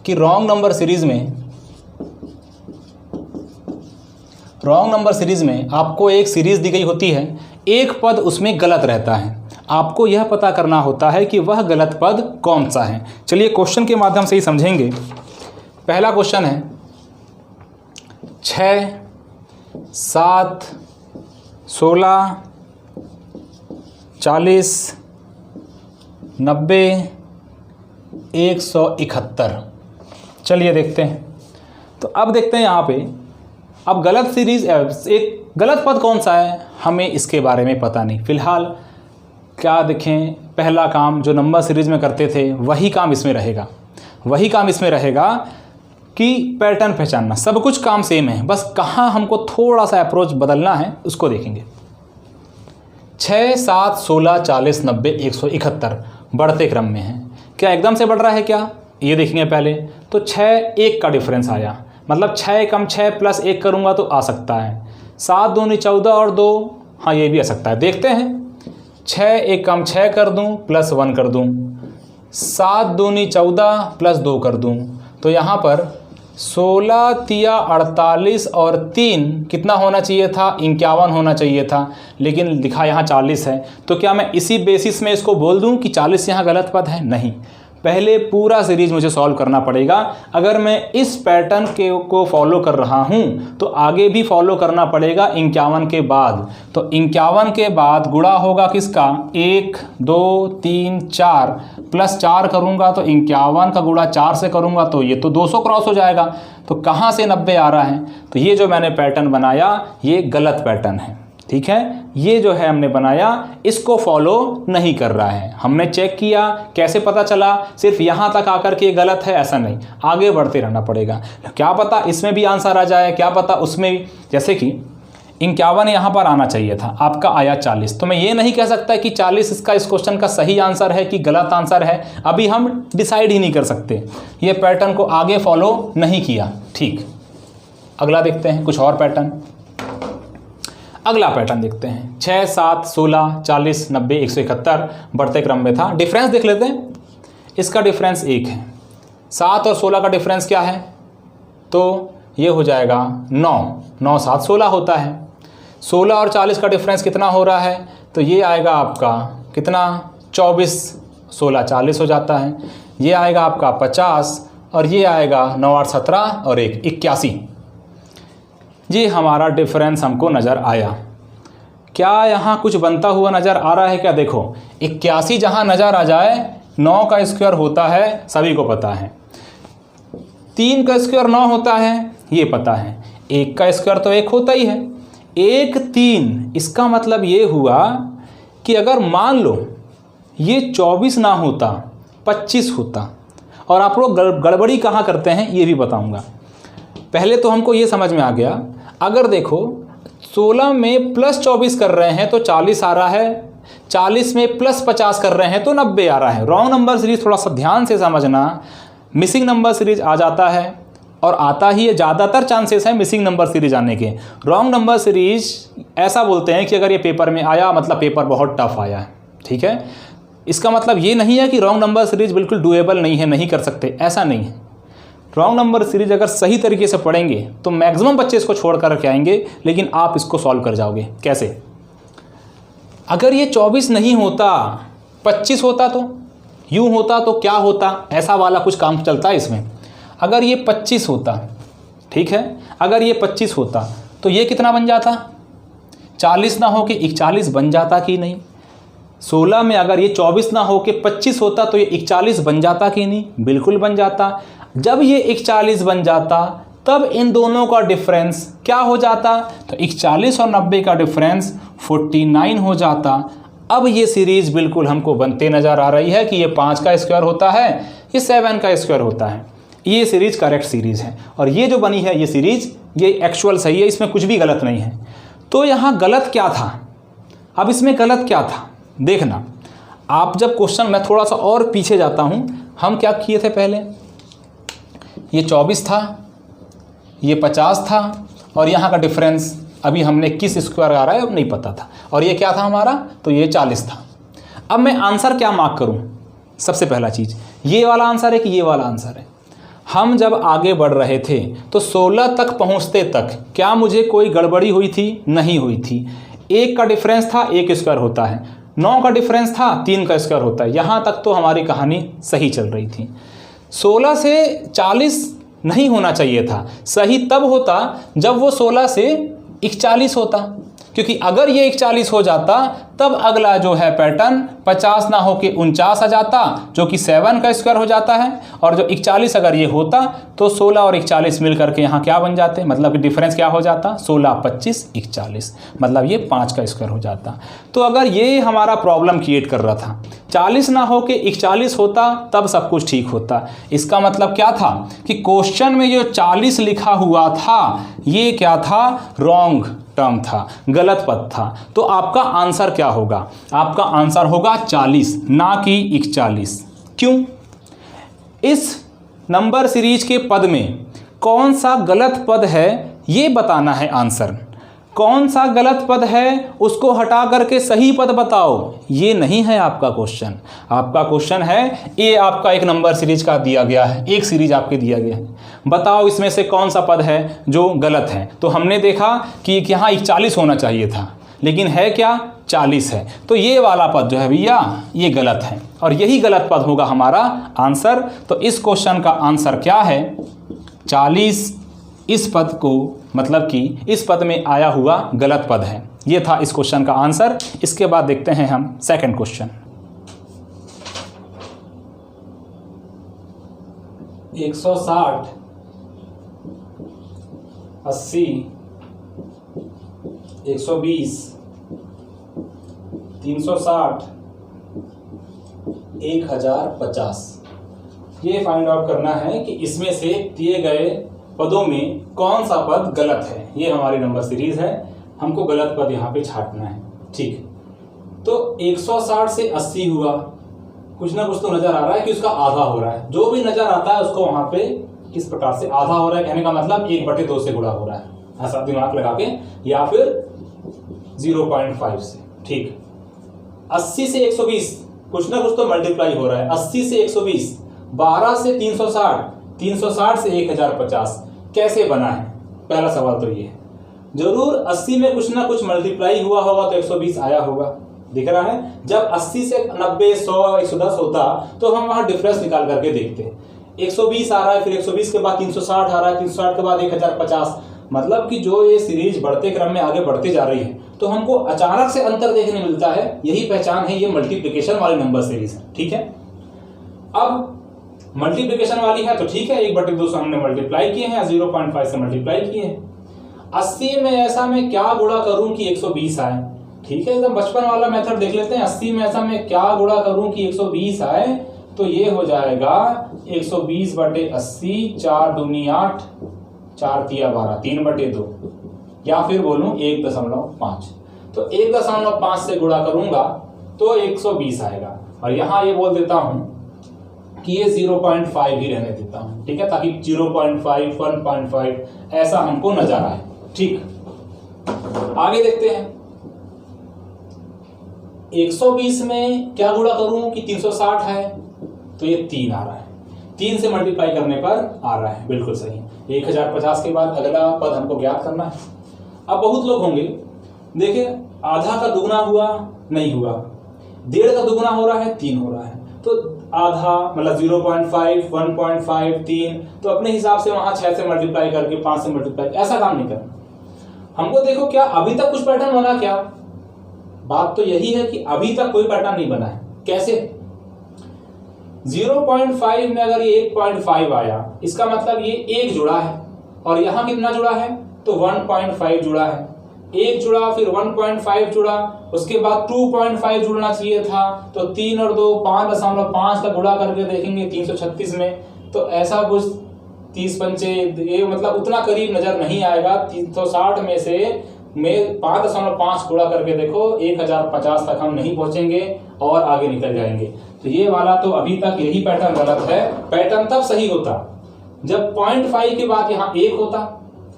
कि रॉन्ग नंबर सीरीज में आपको एक सीरीज़ दी गई होती है, एक पद उसमें गलत रहता है। आपको यह पता करना होता है कि वह गलत पद कौन सा है। चलिए क्वेश्चन के माध्यम से ही समझेंगे। पहला क्वेश्चन है 6, 7, 16, 40, 90, 171। चलिए देखते हैं। तो अब देखते हैं यहाँ पे, अब गलत सीरीज़, एक गलत पद कौन सा है हमें इसके बारे में पता नहीं। फ़िलहाल क्या देखें, पहला काम जो नंबर सीरीज़ में करते थे वही काम इसमें रहेगा। वही काम इसमें रहेगा कि पैटर्न पहचानना। सब कुछ काम सेम है, बस कहाँ हमको थोड़ा सा अप्रोच बदलना है उसको देखेंगे। 6, 7, 16, 40, 90, 171 बढ़ते क्रम में है। क्या एकदम से बढ़ रहा है क्या, ये देखेंगे पहले। तो 6 1 का डिफरेंस आया, मतलब 6 कम 6 प्लस 1 करूँगा तो आ सकता है। 7 दूनी 14 और 2, हाँ ये भी आ सकता है। देखते हैं, 6 1 कम 6 कर दूँ प्लस 1 कर दूँ, 7 दूनी 14 प्लस 2 कर दूँ, तो यहाँ पर 16 तिया 48 और 3 कितना होना चाहिए था, 51 होना चाहिए था, लेकिन लिखा यहाँ 40 है। तो क्या मैं इसी बेसिस में इसको बोल दूँ कि 40 यहाँ गलत पद है? नहीं, पहले पूरा सीरीज मुझे सॉल्व करना पड़ेगा। अगर मैं इस पैटर्न को फॉलो कर रहा हूँ तो आगे भी फॉलो करना पड़ेगा 51 के बाद। तो 51 के बाद गुणा होगा किसका, 1 2 3 4 प्लस 4 करूँगा तो 51 का गुणा 4 से करूँगा तो ये तो 200 क्रॉस हो जाएगा। तो कहाँ से 90 आ रहा है? तो ये जो मैंने पैटर्न बनाया ये गलत पैटर्न है, ठीक है। ये जो है हमने बनाया इसको फॉलो नहीं कर रहा है। हमने चेक किया, कैसे पता चला सिर्फ यहाँ तक आकर के गलत है, ऐसा नहीं, आगे बढ़ते रहना पड़ेगा। क्या पता इसमें भी आंसर आ जाए, क्या पता उसमें भी, जैसे कि 51 यहाँ पर आना चाहिए था, आपका आया 40। तो मैं ये नहीं कह सकता कि 40 इसका इस क्वेश्चन का सही आंसर है कि गलत आंसर है, अभी हम डिसाइड ही नहीं कर सकते। ये पैटर्न को आगे फॉलो नहीं किया, ठीक। अगला देखते हैं कुछ और पैटर्न। अगला पैटर्न देखते हैं, 6 7 16 40 90 171 बढ़ते क्रम में था। डिफरेंस देख लेते हैं। इसका डिफरेंस 1 है, 7 और 16 का डिफरेंस क्या है? तो ये हो जाएगा 9, 9 7 16 होता है। 16 और 40 का डिफरेंस कितना हो रहा है? तो ये आएगा आपका कितना, 24, 16 40 हो जाता है। ये आएगा आपका 50 और ये आएगा 9 8 17 और 1 81। ये हमारा डिफरेंस हमको नज़र आया। क्या यहाँ कुछ बनता हुआ नज़र आ रहा है क्या? देखो 81 जहाँ नज़र आ जाए 9 का स्क्वायर होता है, सभी को पता है। 3 का स्क्वायर 9 होता है, ये पता है। 1 का स्क्वायर तो 1 होता ही है। 1 3, इसका मतलब ये हुआ कि अगर मान लो ये 24 ना होता 25 होता। और आप लोग गड़बड़ी कहाँ करते हैं ये भी बताऊंगा। पहले तो हमको ये समझ में आ गया, अगर देखो 16 में प्लस 24 कर रहे हैं तो 40 आ रहा है, 40 में प्लस 50 कर रहे हैं तो 90 आ रहा है। रॉन्ग नंबर सीरीज थोड़ा सा ध्यान से समझना, मिसिंग नंबर सीरीज आ जाता है और आता ही है, ज़्यादातर चांसेस है मिसिंग नंबर सीरीज आने के। रॉन्ग नंबर सीरीज ऐसा बोलते हैं कि अगर ये पेपर में आया मतलब पेपर बहुत टफ आया है, ठीक है। इसका मतलब ये नहीं है कि रॉन्ग नंबर सीरीज बिल्कुल डूएबल नहीं है, नहीं कर सकते, ऐसा नहीं है। रॉन्ग नंबर सीरीज अगर सही तरीके से पढ़ेंगे तो मैक्सिमम बच्चे इसको छोड़ कर के आएंगे, लेकिन आप इसको सॉल्व कर जाओगे। कैसे? अगर ये 24 नहीं होता 25 होता तो यूँ होता तो क्या होता, ऐसा वाला कुछ काम चलता है इसमें। अगर ये 25 होता, ठीक है, अगर ये 25 होता तो ये कितना बन जाता, 40 ना हो के 41 बन जाता कि नहीं। 16 में अगर ये 24 ना हो के 25 होता तो ये 41 बन जाता कि नहीं, बिल्कुल बन जाता। जब ये 41 बन जाता तब इन दोनों का डिफरेंस क्या हो जाता, तो 41 और 90 का डिफरेंस 49 हो जाता। अब ये सीरीज बिल्कुल हमको बनते नज़र आ रही है कि ये 5 का स्क्वायर होता है, ये 7 का स्क्वायर होता है। ये सीरीज करेक्ट सीरीज है और ये जो बनी है ये सीरीज ये एक्चुअल सही है, इसमें कुछ भी गलत नहीं है। तो यहाँ गलत क्या था, अब इसमें गलत क्या था देखना आप। जब क्वेश्चन, मैं थोड़ा सा और पीछे जाता हूँ, हम क्या किए थे पहले, ये 24 था, ये 50 था और यहाँ का डिफरेंस अभी हमने किस स्क्वायर आ रहा है नहीं पता था, और ये क्या था हमारा, तो ये 40 था। अब मैं आंसर क्या मार्क करूँ, सबसे पहला चीज़ ये वाला आंसर है कि ये वाला आंसर है। हम जब आगे बढ़ रहे थे तो 16 तक पहुँचते तक क्या मुझे कोई गड़बड़ी हुई थी, नहीं हुई थी। 1 का डिफरेंस था 1 स्क्वायर होता है, 9 का डिफरेंस था 3 का स्क्वायर होता है, यहाँ तक तो हमारी कहानी सही चल रही थी। 16 से 40 नहीं होना चाहिए था, सही तब होता जब वो 16 से 41 होता, क्योंकि अगर ये 41 हो जाता तब अगला जो है पैटर्न 50 ना हो के 49 आ जाता, जो कि 7 का स्क्वायर हो जाता है। और जो 41 अगर ये होता तो 16 और 41 मिल करके यहाँ क्या बन जाते, मतलब कि डिफरेंस क्या हो जाता, 16 25 41, मतलब ये 5 का स्क्वायर हो जाता। तो अगर ये हमारा प्रॉब्लम क्रिएट कर रहा था, 40 ना हो के 41 होता तब सब कुछ ठीक होता। इसका मतलब क्या था कि क्वेश्चन में जो 40 लिखा हुआ था ये क्या था, रॉन्ग टर्म था, गलत पद था। तो आपका आंसर क्या होगा, आपका आंसर होगा 40 ना कि 41। क्यों? इस नंबर सीरीज के पद में कौन सा गलत पद है ये बताना है आंसर। कौन सा गलत पद है उसको हटा करके सही पद बताओ, ये नहीं है आपका क्वेश्चन। आपका क्वेश्चन है ये आपका एक नंबर सीरीज का दिया गया है, एक सीरीज आपके दिया गया है, बताओ इसमें से कौन सा पद है जो गलत है। तो हमने देखा कि यहाँ 41 होना चाहिए था, लेकिन है क्या, 40 है। तो ये वाला पद जो है भैया ये गलत है और यही गलत पद होगा हमारा आंसर। तो इस क्वेश्चन का आंसर क्या है, 40 इस पद को, मतलब कि इस पद में आया हुआ गलत पद है। ये था इस क्वेश्चन का आंसर। इसके बाद देखते हैं हम सेकंड क्वेश्चन। 160 80 120 360 1050 ये फाइंड आउट करना है कि इसमें से दिए गए पदों में कौन सा पद गलत है। ये हमारी नंबर सीरीज है, हमको गलत पद यहाँ पे छांटना है, ठीक। तो 160 से 80 हुआ, कुछ ना कुछ तो नजर आ रहा है कि उसका आधा हो रहा है। जो भी नजर आता है उसको वहां पे किस प्रकार से आधा हो रहा है, कहने का मतलब 1/2 से गुणा हो रहा है, ऐसा दिमाग लगा के, या फिर 0.5 से, ठीक। 80 से 120 कुछ ना कुछ तो मल्टीप्लाई हो रहा है। 80 से 120 12 से 360, 360 से 1050 कैसे बना है? पहला सवाल तो ये है। जरूर 80 में कुछ ना कुछ मल्टीप्लाई हुआ होगा तो 120 आया होगा, दिख रहा है। जब 80 से 90, 100, 110 होता तो हम वहां डिफरेंस निकाल करके देखते। 120 आ रहा है, फिर 120 के बाद 360 आ रहा है, 360 के बाद 1050, मतलब कि जो ये सीरीज बढ़ते क्रम में आगे बढ़ते जा रही है तो हमको अचानक से अंतर देखने मिलता है। यही पहचान है, ये मल्टीप्लिकेशन वाली नंबर सीरीज है, ठीक है। अब मल्टीप्लिकेशन वाली है तो ठीक है, 1/2 से हमने मल्टीप्लाई किए हैं, 0.5 से मल्टीप्लाई किए हैं। 80 में ऐसा मैं क्या गुणा करूं कि 120 आए? ठीक है, एकदम बचपन वाला मेथड देख लेते हैं। 80 में ऐसा मैं क्या गुणा करूं कि 120 आए? तो ये हो जाएगा 120/80, 4 दूनी 8, 4 तिया 12, 3/2, या फिर बोलूं 1.5। तो 1.5 से गुणा करूंगा तो 120 आएगा। और यहां ये बोल देता हूं कि ये 0.5 ही रहने देता हूं, ठीक है, ताकि 0.5, 1.5 ऐसा हमको नजर आए। ठीक, आगे देखते हैं। 120 में क्या गुणा करूं कि 360 है? तो ये 3 आ रहा है, 3 से मल्टीप्लाई करने पर आ रहा है, बिल्कुल सही। 1050 के बाद अगला पद हमको ज्ञात करना है। अब बहुत लोग होंगे, देखिए आधा का दुगना हुआ नहीं हुआ, 1.5 का दुगना हो रहा है, 3 हो रहा है, तो आधा मतलब 0.5, 1.5, 3, तो अपने हिसाब से वहां 6 से मल्टीप्लाई करके 5 से मल्टीप्लाई, ऐसा काम नहीं करना हमको। देखो क्या अभी तक कुछ पैटर्न बना क्या? बात तो यही है कि अभी तक कोई पैटर्न नहीं बना है। कैसे? 0.5 में अगर ये 1.5 आया, इसका मतलब ये 1 जुड़ा है, और यहां कितना जुड़ा है? तो 1.5 जुड़ा है। 1 जुड़ा, फिर 1.5 जुड़ा, उसके बाद 2.5 जुड़ना चाहिए था, तो 3 और 2 5.5 का गुणा करके देखेंगे 336 में, तो ऐसा कुछ 30 पंचे, ये मतलब उतना करीब नजर नहीं आएगा। 360 में से 5.5 गुणा करके देखो, 1050 तक हम नहीं पहुंचेंगे और आगे निकल जाएंगे। तो ये वाला तो अभी तक यही पैटर्न गलत है। पैटर्न तब सही होता जब 0.5 के बाद यहाँ 1 होता,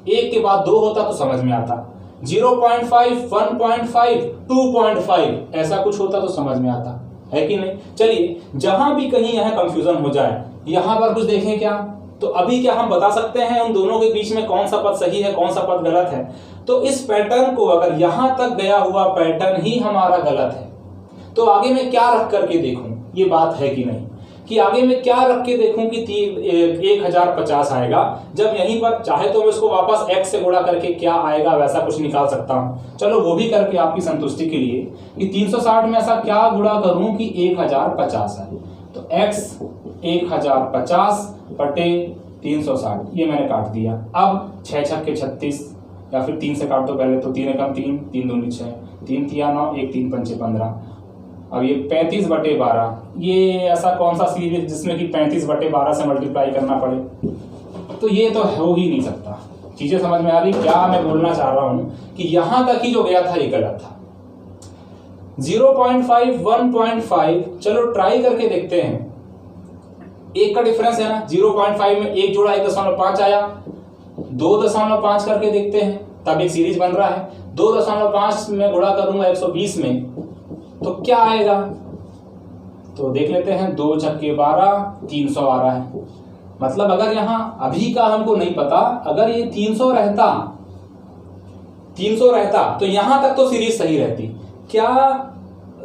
1 के बाद 2 होता तो समझ में आता, 0.5, 1.5, 2.5 ऐसा कुछ होता तो समझ में आता, है कि नहीं? चलिए, जहां भी कहीं यह कंफ्यूजन हो जाए, यहां पर कुछ देखें क्या? तो अभी क्या हम बता सकते हैं उन दोनों के बीच में कौन सा पद सही है, कौन सा पद गलत है? तो इस पैटर्न को, अगर यहां तक गया हुआ पैटर्न ही हमारा गलत है, तो आगे में क्या रख करके देखूं? ये बात है कि नहीं, कि आगे में क्या रख के देखूं कि 1050 आएगा, जब यहीं पर चाहे तो मैं इसको वापस x से गुणा करके क्या आएगा वैसा कुछ निकाल सकता हूं। चलो वो भी करके आपकी संतुष्टि के लिए कि 360 में ऐसा क्या गुणा करूं कि 1050 आए। तो x 1050 बटे 360, ये मैंने काट दिया। अब 6 छक्के 36, या फिर 3 से काट दो पहले, तो 3 एकम 3, 3 दूनी 6, 3 तिया 9, 1 3 पंचे 15। अब ये 35/12, ये ऐसा कौन सा सीरीज जिसमें कि 35/12 से मल्टीप्लाई करना पड़े? तो ये तो हो ही नहीं सकता। चीजें समझ में आ रही क्या मैं बोलना चाह रहा हूं? कि यहां तक ही जो गया था ये गलत था। 0.5, 1.5, चलो ट्राई करके देखते हैं। 1 का डिफरेंस है ना, 0.5 में 1 जोड़ा 1.5 आया, 2.5 करके देखते हैं, तब एक सीरीज बन रहा है। 2.5 में गुणा करूंगा 120 में, तो क्या आएगा? तो देख लेते हैं, 2 छक्के 12, 300 आ रहा है। मतलब अगर यहां अभी का हमको नहीं पता, अगर ये 300 रहता तो यहां तक तो सीरीज सही रहती। क्या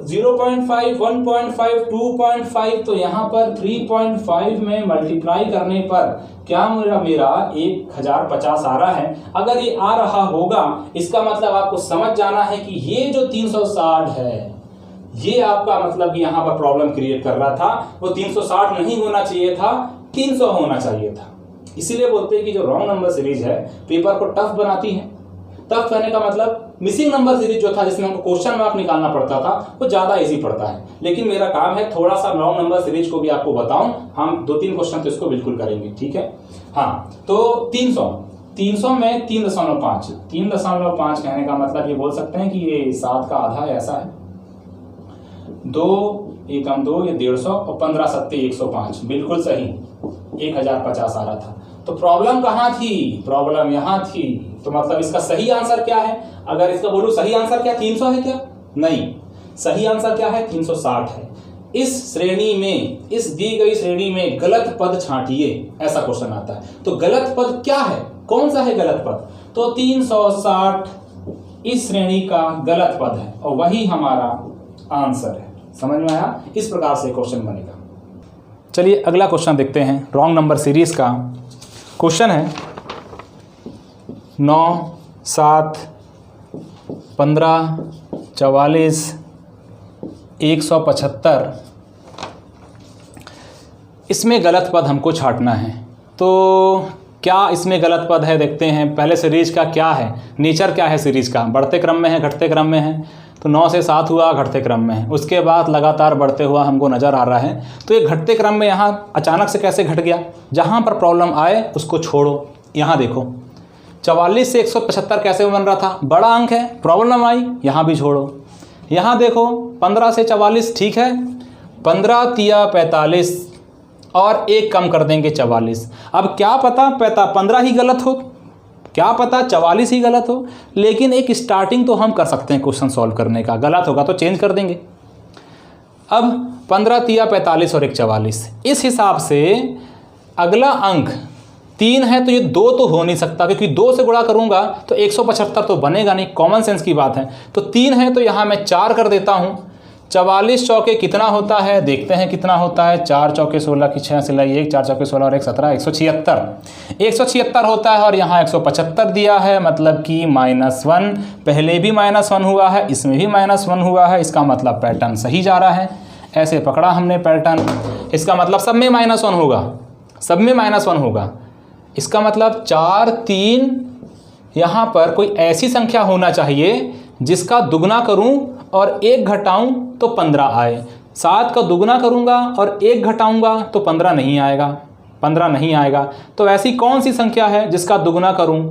0.5, 1.5, 2.5, तो यहां पर 3.5 में मल्टीप्लाई करने पर क्या मेरा 1050 आ रहा है? अगर ये आ रहा होगा, इसका मतलब आपको समझ जाना है कि ये जो 360 है, ये आपका मतलब कि यहां पर प्रॉब्लम क्रिएट कर रहा था। वो 360 नहीं होना चाहिए था, 300 होना चाहिए था। इसीलिए बोलते हैं कि जो रॉन्ग नंबर सीरीज है पेपर को टफ बनाती है। टफ करने का मतलब मिसिंग नंबर सीरीज जो था, जिसमें हमको क्वेश्चन मार्क निकालना पड़ता था, वो ज्यादा इजी पड़ता है। लेकिन मेरा काम है थोड़ा सा रॉन्ग नंबर सीरीज को भी आपको बताऊं। हम 2-3 क्वेश्चन तो इसको बिल्कुल करेंगे, ठीक है। हाँ, तो 300 में 3.5 कहने का मतलब ये बोल सकते हैं कि ये 7 का आधा ऐसा है। 2 एकम 2, ये 150, और 15 सत्ते 105, बिल्कुल सही 1050 आ रहा था। तो प्रॉब्लम कहाँ थी? प्रॉब्लम यहाँ थी। तो मतलब इसका सही आंसर क्या है? अगर इसका बोलूं सही आंसर क्या 300 है क्या? नहीं, सही आंसर क्या है? 360 है। इस श्रेणी में, इस दी गई श्रेणी में गलत पद छांटिए, ऐसा क्वेश्चन आता है। तो गलत पद क्या है, कौन सा है गलत पद? तो 360 इस श्रेणी का गलत पद है और वही हमारा आंसर है। समझ में आया? इस प्रकार से क्वेश्चन बनेगा। चलिए अगला क्वेश्चन देखते हैं। रॉन्ग नंबर सीरीज का क्वेश्चन है 9, 7, 15, 44, 175। इसमें गलत पद हमको छांटना है। तो क्या इसमें गलत पद है देखते हैं। पहले सीरीज का क्या है, नेचर क्या है सीरीज का, बढ़ते क्रम में है घटते क्रम में है। तो 9 से 7 हुआ घटते क्रम में है, उसके बाद लगातार बढ़ते हुआ हमको नज़र आ रहा है। तो ये घटते क्रम में यहाँ अचानक से कैसे घट गया? जहाँ पर प्रॉब्लम आए उसको छोड़ो। यहाँ देखो 44 से 175 कैसे बन रहा था, बड़ा अंक है, प्रॉब्लम आई, यहाँ भी छोड़ो। यहाँ देखो 15 से 44 ठीक है, 15 तिया 45 और एक कम कर देंगे 44। अब क्या पता 15 ही गलत हो, क्या पता 44 ही गलत हो, लेकिन एक स्टार्टिंग तो हम कर सकते हैं क्वेश्चन सॉल्व करने का। गलत होगा तो चेंज कर देंगे। अब 15 तिया 45 और एक 44, इस हिसाब से अगला अंक 3 है तो ये 2 तो हो नहीं सकता, क्योंकि 2 से गुणा करूंगा तो 175 तो बनेगा नहीं, कॉमन सेंस की बात है। तो 3 है तो यहाँ मैं 4 कर देता हूँ। 44 चौके कितना होता है, देखते हैं कितना होता है। 4 चौके 16 की 6 सिलाई 1, 4 चौके 16 और 1 17, 176 होता है। और यहाँ 175 दिया है, मतलब कि -1। पहले भी -1 हुआ है, इसमें भी -1 हुआ है। इसका मतलब पैटर्न सही जा रहा है। ऐसे पकड़ा हमने पैटर्न, इसका मतलब सब में -1 होगा, सब में -1 होगा। इसका मतलब 4, 3, यहाँ पर कोई ऐसी संख्या होना चाहिए जिसका दुगना करूं और 1 घटाऊं तो 15 आए। 7 का दुगना करूंगा और 1 घटाऊंगा तो 15 नहीं आएगा, 15 नहीं आएगा। तो ऐसी कौन सी संख्या है जिसका दुगना करूं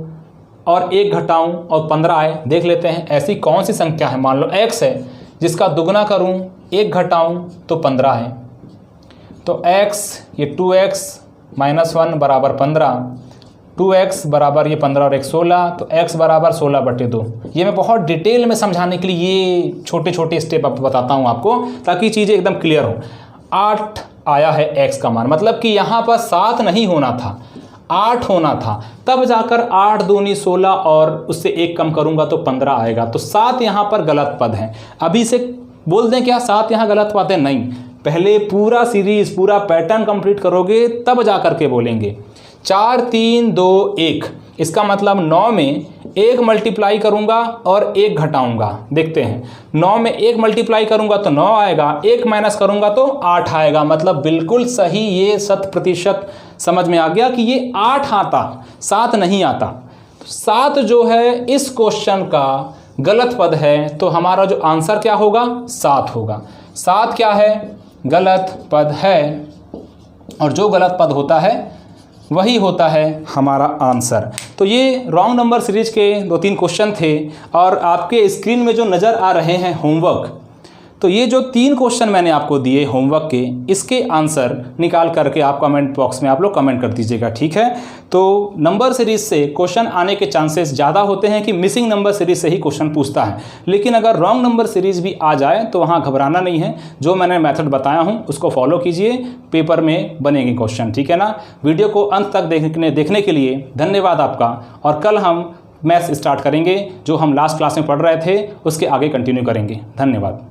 और 1 घटाऊं और 15 आए? देख लेते हैं ऐसी कौन सी संख्या है। मान लो x है, जिसका दुगना करूं 1 घटाऊं तो 15 है। तो x ये 2x -1 बराबर 15, 2x बराबर ये 15 और 1 16, तो x बराबर 16/2। ये मैं बहुत डिटेल में समझाने के लिए ये छोटे छोटे स्टेप अब बताता हूँ आपको, ताकि चीज़ें एकदम क्लियर हो। 8 आया है x का मान, मतलब कि यहाँ पर 7 नहीं होना था, 8 होना था। तब जाकर 8 दूनी 16 और उससे 1 कम करूँगा तो 15 आएगा। तो 7 यहाँ पर गलत पद है। अभी से बोल दें क्या 7 यहाँ गलत पद है? नहीं, पहले पूरा सीरीज, पूरा पैटर्न कंप्लीट करोगे तब जा कर के बोलेंगे। 4, 3, 2, 1, इसका मतलब 9 में 1 मल्टीप्लाई करूंगा और 1 घटाऊंगा। देखते हैं, 9 में 1 मल्टीप्लाई करूंगा तो 9 आएगा, 1 माइनस करूंगा तो 8 आएगा। मतलब बिल्कुल सही, ये 100% समझ में आ गया कि ये 8 आता, 7 नहीं आता। 7 जो है इस क्वेश्चन का गलत पद है, तो हमारा जो आंसर क्या होगा? 7 होगा। 7 क्या है? गलत पद है। और जो गलत पद होता है वही होता है हमारा आंसर। तो ये रॉन्ग नंबर सीरीज के 2-3 क्वेश्चन थे। और आपके स्क्रीन में जो नज़र आ रहे हैं होमवर्क, तो ये जो 3 क्वेश्चन मैंने आपको दिए होमवर्क के, इसके आंसर निकाल करके आप कमेंट बॉक्स में आप लोग कमेंट कर दीजिएगा, ठीक है। तो नंबर सीरीज से क्वेश्चन आने के चांसेस ज़्यादा होते हैं कि मिसिंग नंबर सीरीज से ही क्वेश्चन पूछता है। लेकिन अगर रॉन्ग नंबर सीरीज भी आ जाए तो वहाँ घबराना नहीं है। जो मैंने मेथड बताया हूँ उसको फॉलो कीजिए, पेपर में बनेंगे क्वेश्चन, ठीक है ना। वीडियो को अंत तक देखने के लिए धन्यवाद आपका। और कल हम मैथ्स स्टार्ट करेंगे, जो हम लास्ट क्लास में पढ़ रहे थे उसके आगे कंटिन्यू करेंगे। धन्यवाद।